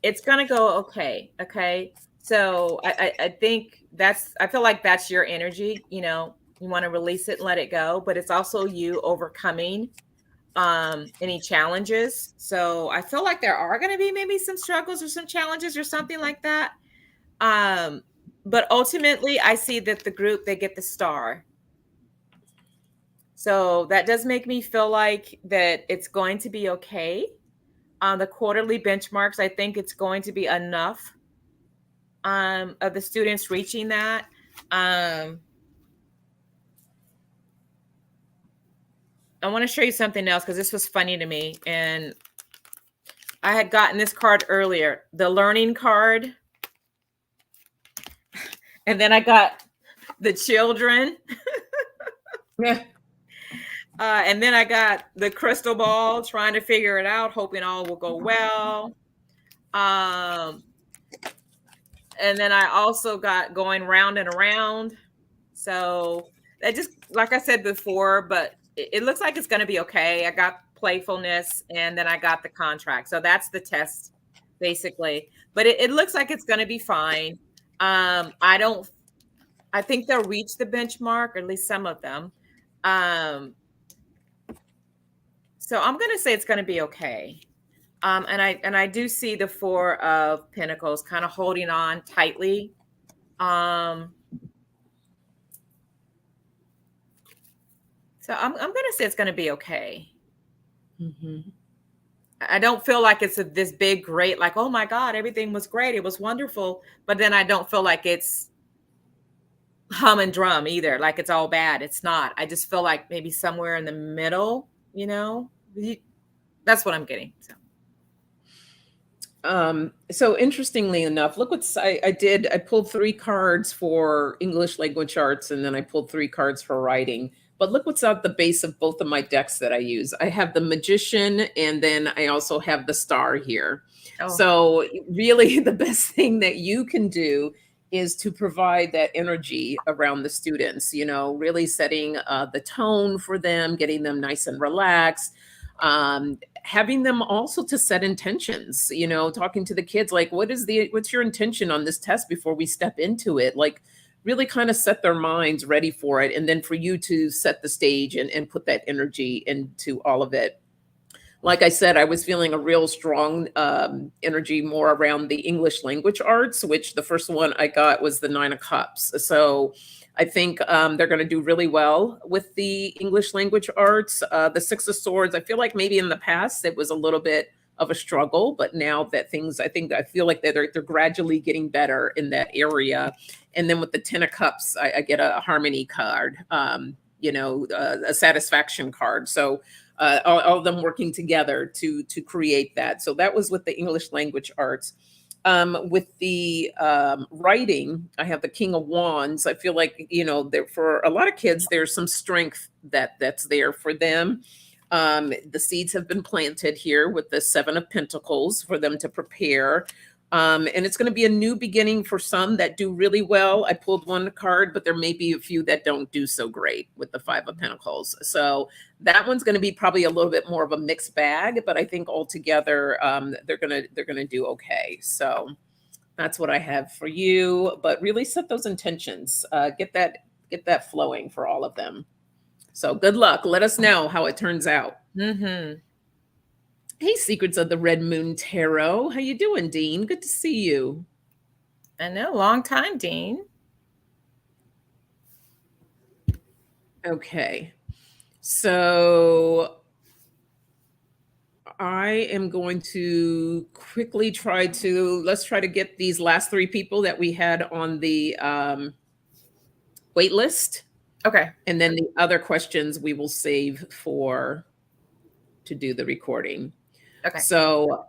It's gonna go okay. Okay. So I think I feel like that's your energy, you know, you want to release it and let it go, but it's also you overcoming any challenges. So I feel like there are gonna be maybe some struggles or some challenges or something like that. Um, but ultimately I see that the group they get the star. So that does make me feel like that it's going to be okay. On the quarterly benchmarks, I think it's going to be enough of the students reaching that. Um, I want to show you something else because this was funny to me. And I had gotten this card earlier, the learning card. And then I got the children. Yeah. And then I got the crystal ball, trying to figure it out, hoping all will go well. And then I also got going round and around. So that just, like I said before, but it looks like it's going to be okay. I got playfulness and then I got the contract. So that's the test basically, but it looks like it's going to be fine. I think they'll reach the benchmark, or at least some of them. So I'm going to say it's going to be okay. And I do see the Four of Pentacles kind of holding on tightly. So I'm going to say it's going to be okay. Mm-hmm. I don't feel like it's this big, great, like, oh my God, everything was great. It was wonderful. But then I don't feel like it's hum and drum either. Like it's all bad. It's not. I just feel like maybe somewhere in the middle, you know, that's what I'm getting. So interestingly enough, look what I did. I pulled 3 cards for English language arts, and then I pulled 3 cards for writing. But look what's at the base of both of my decks that I use. I have the Magician, and then I also have the Star here. Oh. So really the best thing that you can do is to provide that energy around the students, you know, really setting the tone for them, getting them nice and relaxed. Having them also to set intentions, you know, talking to the kids, like, what's your intention on this test before we step into it? Like, really kind of set their minds ready for it. And then for you to set the stage and put that energy into all of it. Like I said, I was feeling a real strong energy more around the English language arts, which the first one I got was the 9 of Cups. So I think they're going to do really well with the English language arts. The 6 of Swords, I feel like maybe in the past it was a little bit of a struggle, but now that I feel like they're gradually getting better in that area. And then with the 10 of Cups, I get a harmony card, a satisfaction card. So all of them working together to create that. So that was with the English language arts. With the writing, I have the King of Wands. I feel like, you know, for a lot of kids, there's some strength that's there for them. The seeds have been planted here with the 7 of Pentacles for them to prepare. And it's going to be a new beginning for some that do really well. I pulled 1 card, but there may be a few that don't do so great with the 5 of Pentacles. So that one's going to be probably a little bit more of a mixed bag, but I think altogether they're gonna do okay. So that's what I have for you. But really set those intentions. Get that flowing for all of them. So good luck. Let us know how it turns out. Mm-hmm. Hey, Secrets of the Red Moon Tarot. How you doing, Dean? Good to see you. I know, long time, Dean. Okay. So I am going to quickly let's try to get these last 3 people that we had on the wait list. Okay. And then the other questions we will save to do the recording. Okay. So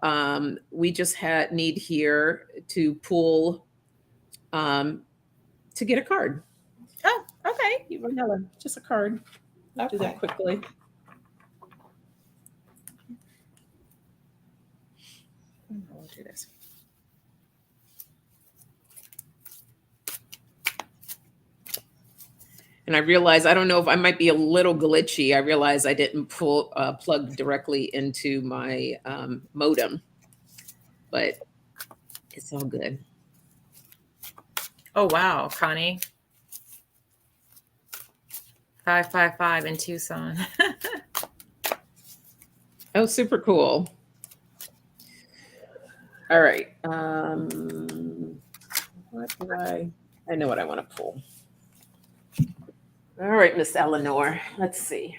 we just need here to pull to get a card. Oh, okay. Just a card. Okay. Do that quickly. I'll do this. And I realize, I don't know if I might be a little glitchy. I realize I didn't plug directly into my modem, but It's all good. Oh, wow, Connie. 555 in Tucson. Oh, super cool. All right. What do I know what I want to pull. All right, Miss Eleanor. Let's see.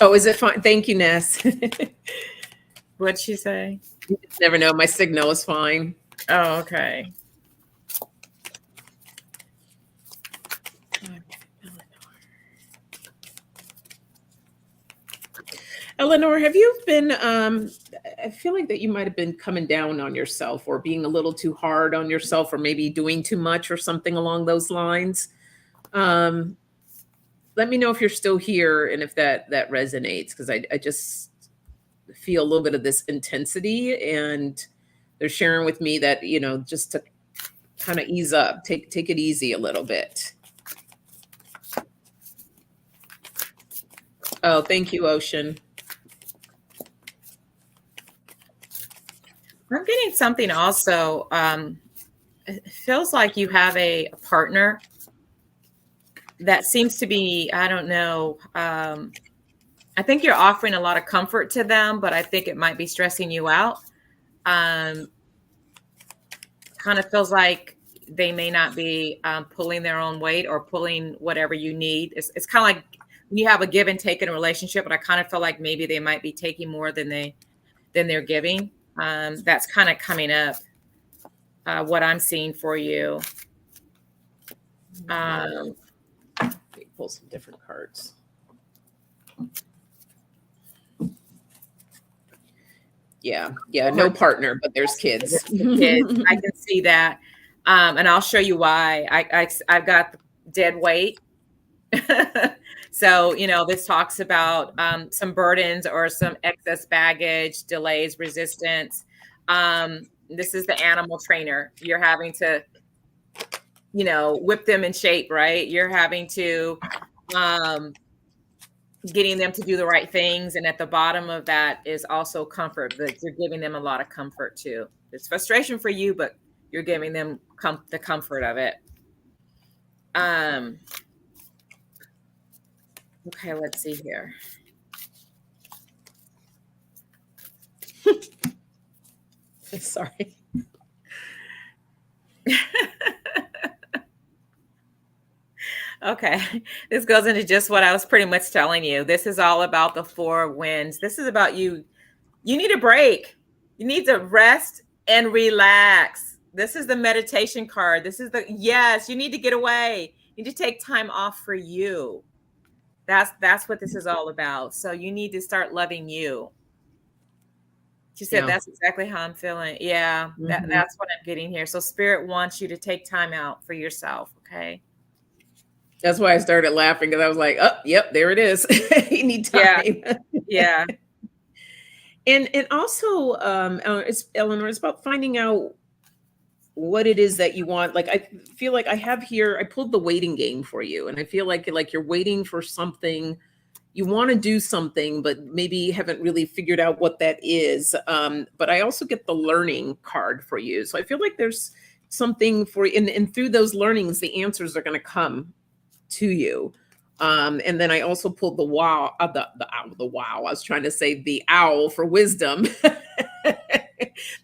Oh, is it fine? Thank you, Ness. What'd she say? You just never know. My signal is fine. Oh, okay. Eleanor, have you been, I feel like that you might have been coming down on yourself or being a little too hard on yourself or maybe doing too much or something along those lines. Let me know if you're still here and if that resonates, because I just feel a little bit of this intensity, and they're sharing with me that, just to kind of ease up, take it easy a little bit. Oh, thank you, Ocean. I'm getting something also. It feels like you have a partner that seems to be, I don't know. I think you're offering a lot of comfort to them, but I think it might be stressing you out. Kind of feels like they may not be pulling their own weight or pulling whatever you need. It's kind of like you have a give and take in a relationship, but I kind of feel like maybe they might be taking more than they're giving. That's kind of coming up. What I'm seeing for you. Let me pull some different cards. Yeah, no partner, but there's kids. Kids, I can see that, and I'll show you why. I've got dead weight. So, this talks about some burdens or some excess baggage, delays, resistance. This is the animal trainer. You're having to, whip them in shape, right? You're having to, getting them to do the right things. And at the bottom of that is also comfort, that you're giving them a lot of comfort too. It's frustration for you, but you're giving them the comfort of it. Okay, let's see here. Sorry. Okay, this goes into just what I was pretty much telling you. This is all about the 4 winds. This is about you. You need a break. You need to rest and relax. This is the meditation card. This is yes, you need to get away. You need to take time off for you. That's what this is all about. So you need to start loving you. She said, That's exactly how I'm feeling. Yeah, that's what I'm getting here. So Spirit wants you to take time out for yourself. Okay. That's why I started laughing, because I was like, oh, yep, there it is. You need time. Yeah. And also, Eleanor, it's about finding out what it is that you want. Like, I feel like I pulled the waiting game for you. And I feel like you're waiting for something. You want to do something, but maybe haven't really figured out what that is. But I also get the learning card for you. So I feel like there's something for you. And through those learnings, the answers are going to come to you. And then I also pulled the wow, the wow. I was trying to say the owl for wisdom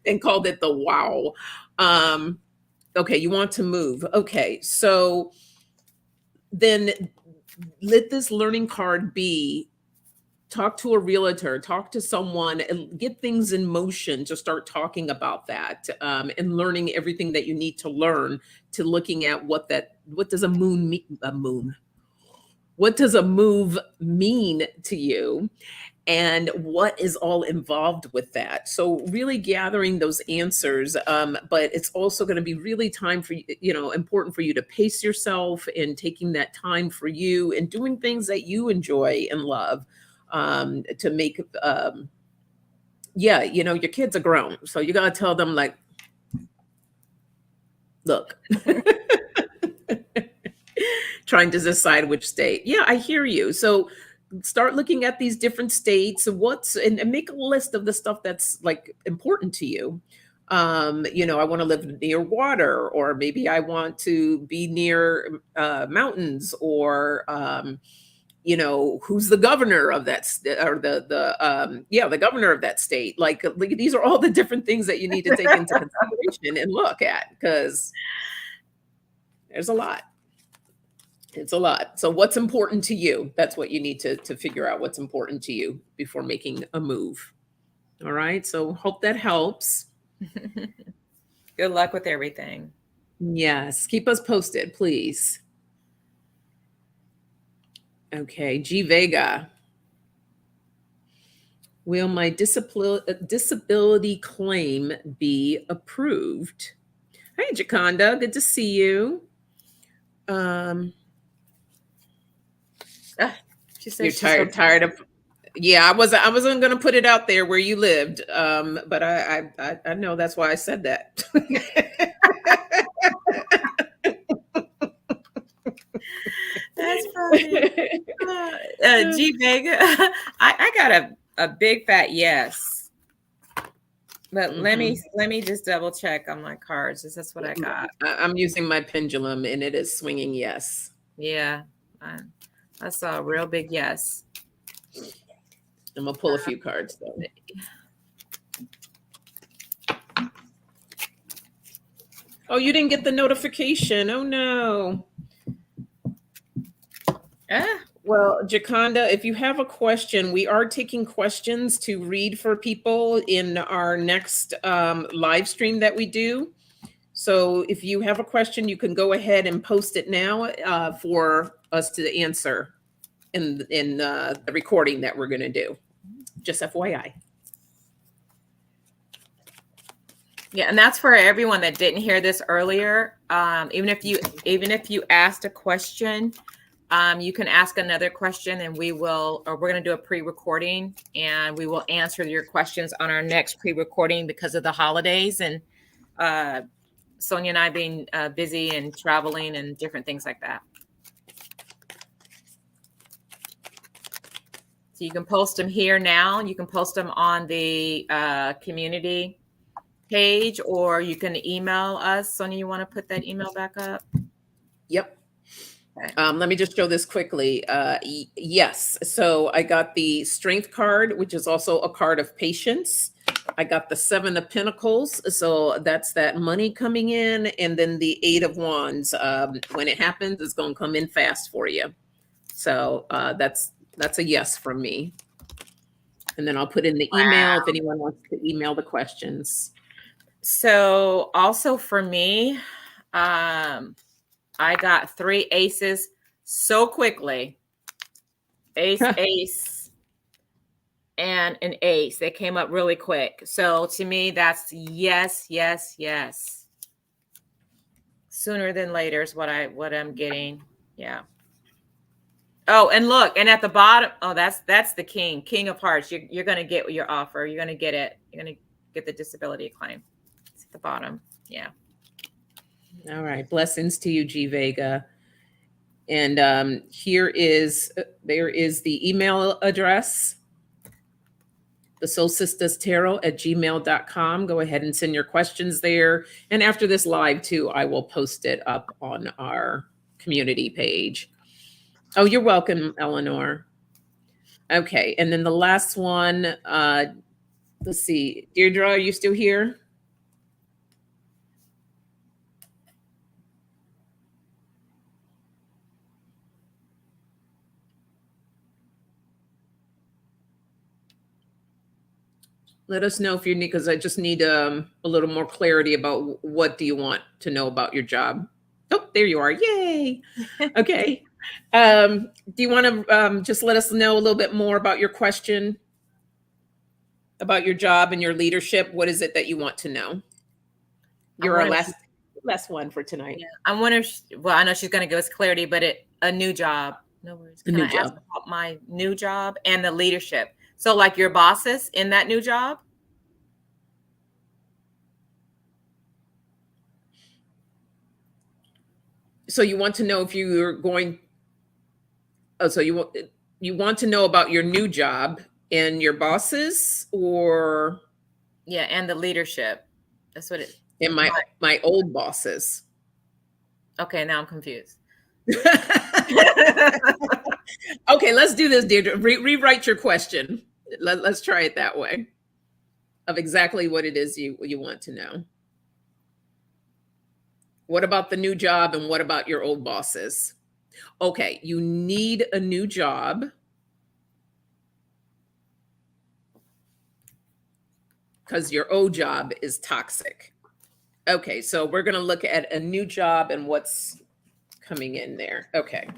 and called it the wow. Okay, you want to move. Okay, so then let this learning card be, talk to a realtor, talk to someone, and get things in motion to start talking about that, and learning everything that you need to learn, to looking at what does a moon mean, what does a move mean to you? and what is all involved with that. So really gathering those answers, but it's also going to be really time for important for you to pace yourself and taking that time for you and doing things that you enjoy and love, to make your kids are grown, so you got to tell them, like, look. Trying to decide which state. Yeah, I hear you. So start looking at these different states, and make a list of the stuff that's like important to you. I want to live near water, or maybe I want to be near mountains, or who's the governor of that or the governor of that state. Like, these are all the different things that you need to take into consideration and look at, because there's a lot. It's a lot. So what's important to you? That's what you need to figure out, what's important to you before making a move. All right. So hope that helps. Good luck with everything. Yes. Keep us posted, please. Okay. G Vega. Will my disability claim be approved? Hey, Jaconda. Good to see you. She said you're tired of. Yeah, I wasn't going to put it out there where you lived, but I know that's why I said that. That's funny. G Vega, I got a big fat yes, but let me just double check on my cards. That's what I got. I'm using my pendulum, and it is swinging yes. Yeah, I saw a real big yes. I'm gonna pull a few cards though. Oh, you didn't get the notification. Oh no. Well, Jaconda, if you have a question, we are taking questions to read for people in our next live stream that we do. So if you have a question, you can go ahead and post it now for us to answer in the recording that we're going to do. Just FYI. Yeah, and that's for everyone that didn't hear this earlier. Even if you asked a question, you can ask another question, and we're going to do a pre-recording, and we will answer your questions on our next pre-recording because of the holidays and Sonja and I being busy and traveling and different things like that. So you can post them here now. You can post them on the community page, or you can email us. Sonja, you want to put that email back up? Yep. Okay. Let me just show this quickly. Yes. So I got the Strength card, which is also a card of patience. I got the 7 of Pentacles. So that's that money coming in. And then the 8 of Wands. When it happens, it's going to come in fast for you. So that's a yes from me. And then I'll put in the email if anyone wants to email the questions. So also for me, I got 3 aces so quickly. Ace, and an ace. They came up really quick. So to me, that's yes, yes, yes. Sooner than later is what I'm getting. Yeah. Oh, and look, and at the bottom, oh, that's the King of Hearts. You're going to get your offer. You're going to get it. You're going to get the disability claim. It's at the bottom. Yeah. All right. Blessings to you, G Vega. And there is the email address, thesoulsisterstarot@gmail.com. Go ahead and send your questions there. And after this live too, I will post it up on our community page. Oh, you're welcome, Eleanor. Okay. And then the last one, let's see. Deirdre, are you still here? Let us know if you need, because I just need a little more clarity about what do you want to know about your job. Oh, there you are. Yay. Okay. Do you want to just let us know a little bit more about your question, About your job and your leadership, what is it that you want to know? I You're our wonder if last one for tonight. yeah, I wonder if well, I know she's going to give us clarity, but a new job. No worries. A Can new I ask job. about my new job and the leadership? So, like your bosses in that new job? So you want to know if you're going, oh, so you want to know about your new job and your bosses, or Yeah, and the leadership. That's what it. in my old bosses? Okay, now I'm confused. Okay, let's do this, Deirdre. Rewrite your question. Let's try it that way, of exactly what it is you want to know. What about the new job and what about your old bosses? Okay, you need a new job because your old job is toxic. Okay, so we're going to look at a new job and what's coming in there. Okay.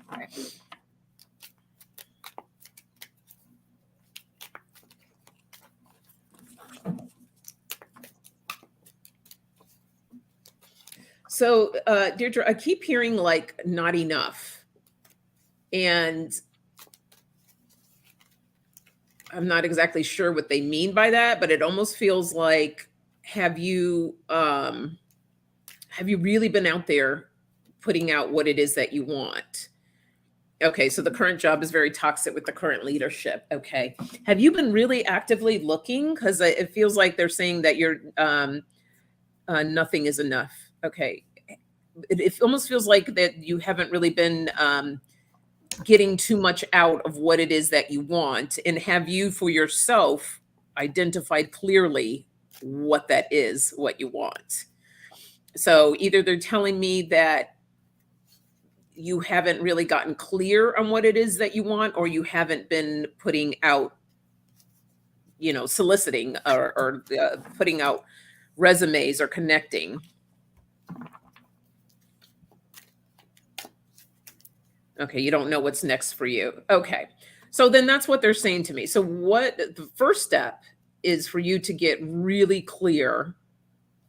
So, Deirdre, I keep hearing like not enough. And I'm not exactly sure what they mean by that, but it almost feels like have you really been out there putting out what it is that you want? Okay, so the current job is very toxic with the current leadership. Okay. Have you been really actively looking? Because it feels like they're saying that you're nothing is enough. Okay. It almost feels like that you haven't really been getting too much out of what it is that you want. And have you for yourself identified clearly what that is, what you want? So either they're telling me that you haven't really gotten clear on what it is that you want, or you haven't been putting out, soliciting or putting out resumes or connecting. Okay, you don't know what's next for you. Okay. So then that's what they're saying to me. So what the first step is for you to get really clear.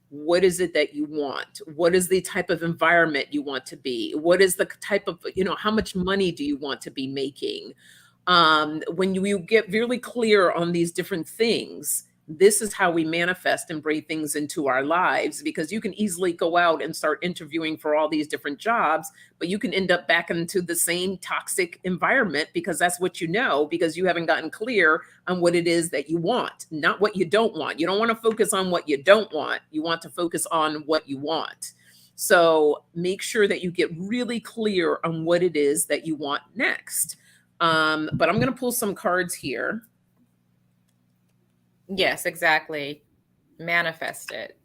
What is it that you want? What is the type of environment you want to be? What is the type of, how much money do you want to be making? When you get really clear on these different things, this is how we manifest and bring things into our lives, because you can easily go out and start interviewing for all these different jobs, but you can end up back into the same toxic environment because that's what because you haven't gotten clear on what it is that you want, not what you don't want. You don't want to focus on what you don't want. You want to focus on what you want. So make sure that you get really clear on what it is that you want next. But I'm going to pull some cards here. Yes, exactly. Manifest it.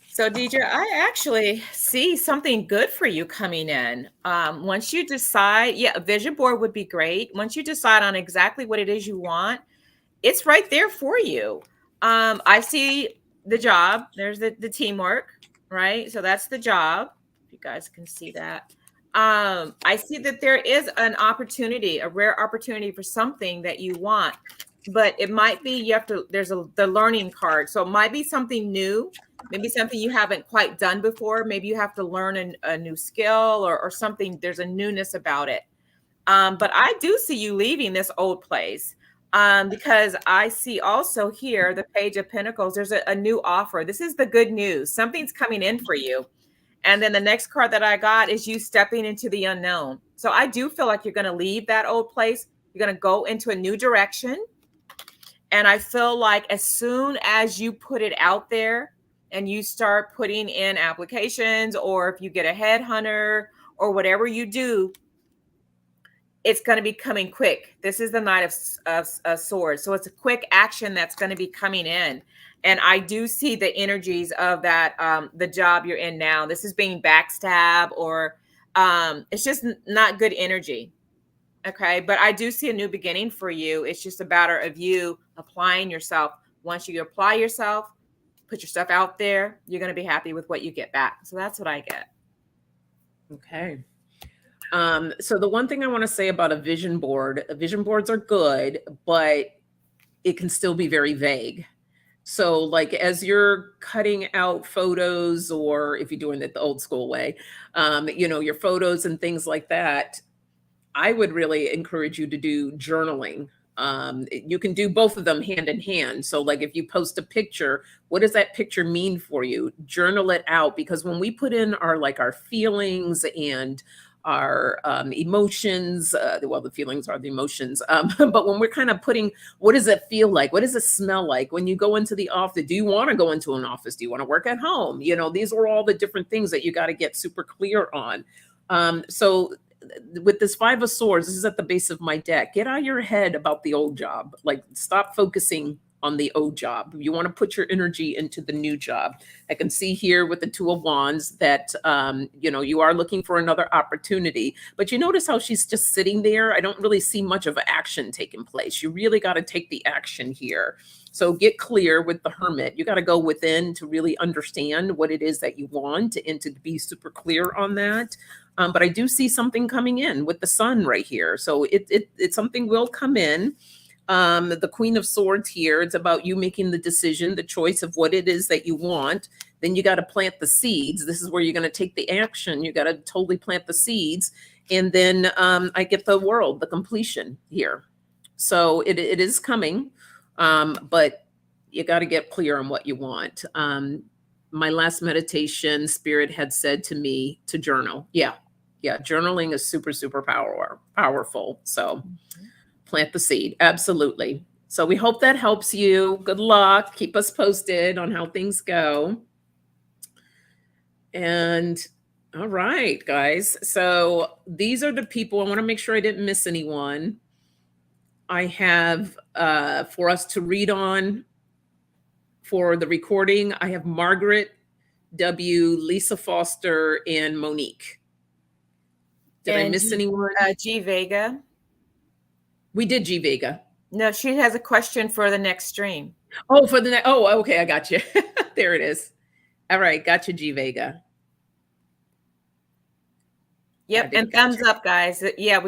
So, Deidre, I actually see something good for you coming in. Once you decide, a vision board would be great. Once you decide on exactly what it is you want, it's right there for you. I see the job. There's the teamwork, right? So that's the job. If you guys can see that. I see that there is an opportunity, a rare opportunity for something that you want, but it might be there's the learning card. So it might be something new, maybe something you haven't quite done before. Maybe you have to learn a new skill or something. There's a newness about it. But I do see you leaving this old place because I see also here the Page of Pentacles. There's a new offer. This is the good news. Something's coming in for you. And then the next card that I got is you stepping into the unknown. So I do feel like you're going to leave that old place. You're going to go into a new direction. And I feel like as soon as you put it out there and you start putting in applications, or if you get a headhunter or whatever you do, it's going to be coming quick. This is the Knight of Swords. So it's a quick action that's going to be coming in. And I do see the energies of that, the job you're in now. This is being backstab or it's just not good energy. Okay. But I do see a new beginning for you. It's just a matter of you applying yourself. Once you apply yourself, put your stuff out there, you're going to be happy with what you get back. So that's what I get. Okay. So the one thing I want to say about vision boards are good, but it can still be very vague. So like as you're cutting out photos, or if you're doing it the old school way, your photos and things like that, I would really encourage you to do journaling. You can do both of them hand in hand. So, like if you post a picture, what does that picture mean for you? Journal it out, because when we put in our feelings and our emotions, well, the feelings are the emotions, but when we're kind of putting, what does it feel like? What does it smell like when you go into the office? Do you want to go into an office? Do you want to work at home? These are all the different things that you got to get super clear on. So with this Five of Swords, this is at the base of my deck. Get out of your head about the old job. Like, stop focusing on the old job. You want to put your energy into the new job. I can see here with the Two of Wands that, you are looking for another opportunity, but you notice how she's just sitting there. I don't really see much of action taking place. You really got to take the action here. So get clear with the Hermit. You got to go within to really understand what it is that you want and to be super clear on that. But I do see something coming in with the Sun right here. So it's something will come in. The Queen of Swords here, it's about you making the decision, the choice of what it is that you want. Then you got to plant the seeds. This is where you're going to take the action. You got to totally plant the seeds. And then I get the World, the completion here. So it is coming, but you got to get clear on what you want. My last meditation, Spirit had said to me to journal. Yeah, journaling is super, super powerful. So plant the seed. Absolutely. So we hope that helps you. Good luck. Keep us posted on how things go. And all right, guys. So these are the people. I want to make sure I didn't miss anyone. I have for us to read on for the recording. I have Margaret W., Lisa Foster, and Monique. Did I miss anyone? G Vega. We did G Vega. No, she has a question for the next stream. Oh, for the next. Oh, okay. I got you. There it is. All right. Got you, G Vega. Yep. And thumbs up, guys. Yeah.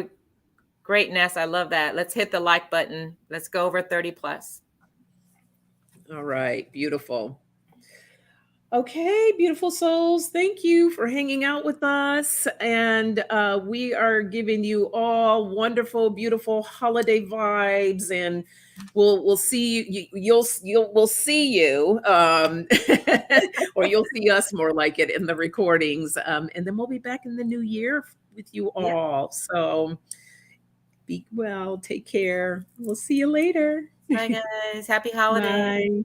Great, Ness. I love that. Let's hit the like button. Let's go over 30 plus. All right. Beautiful. Okay, beautiful souls. Thank you for hanging out with us. And we are giving you all wonderful, beautiful holiday vibes. And we'll see you. We'll see you, or you'll see us more like it in the recordings. And then we'll be back in the new year with you all. Yeah. So be well. Take care. We'll see you later. Bye, guys. Happy holidays. Bye.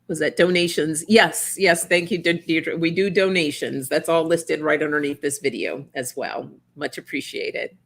Was that donations? Yes. Thank you, Deirdre. We do donations. That's all listed right underneath this video as well. Much appreciated.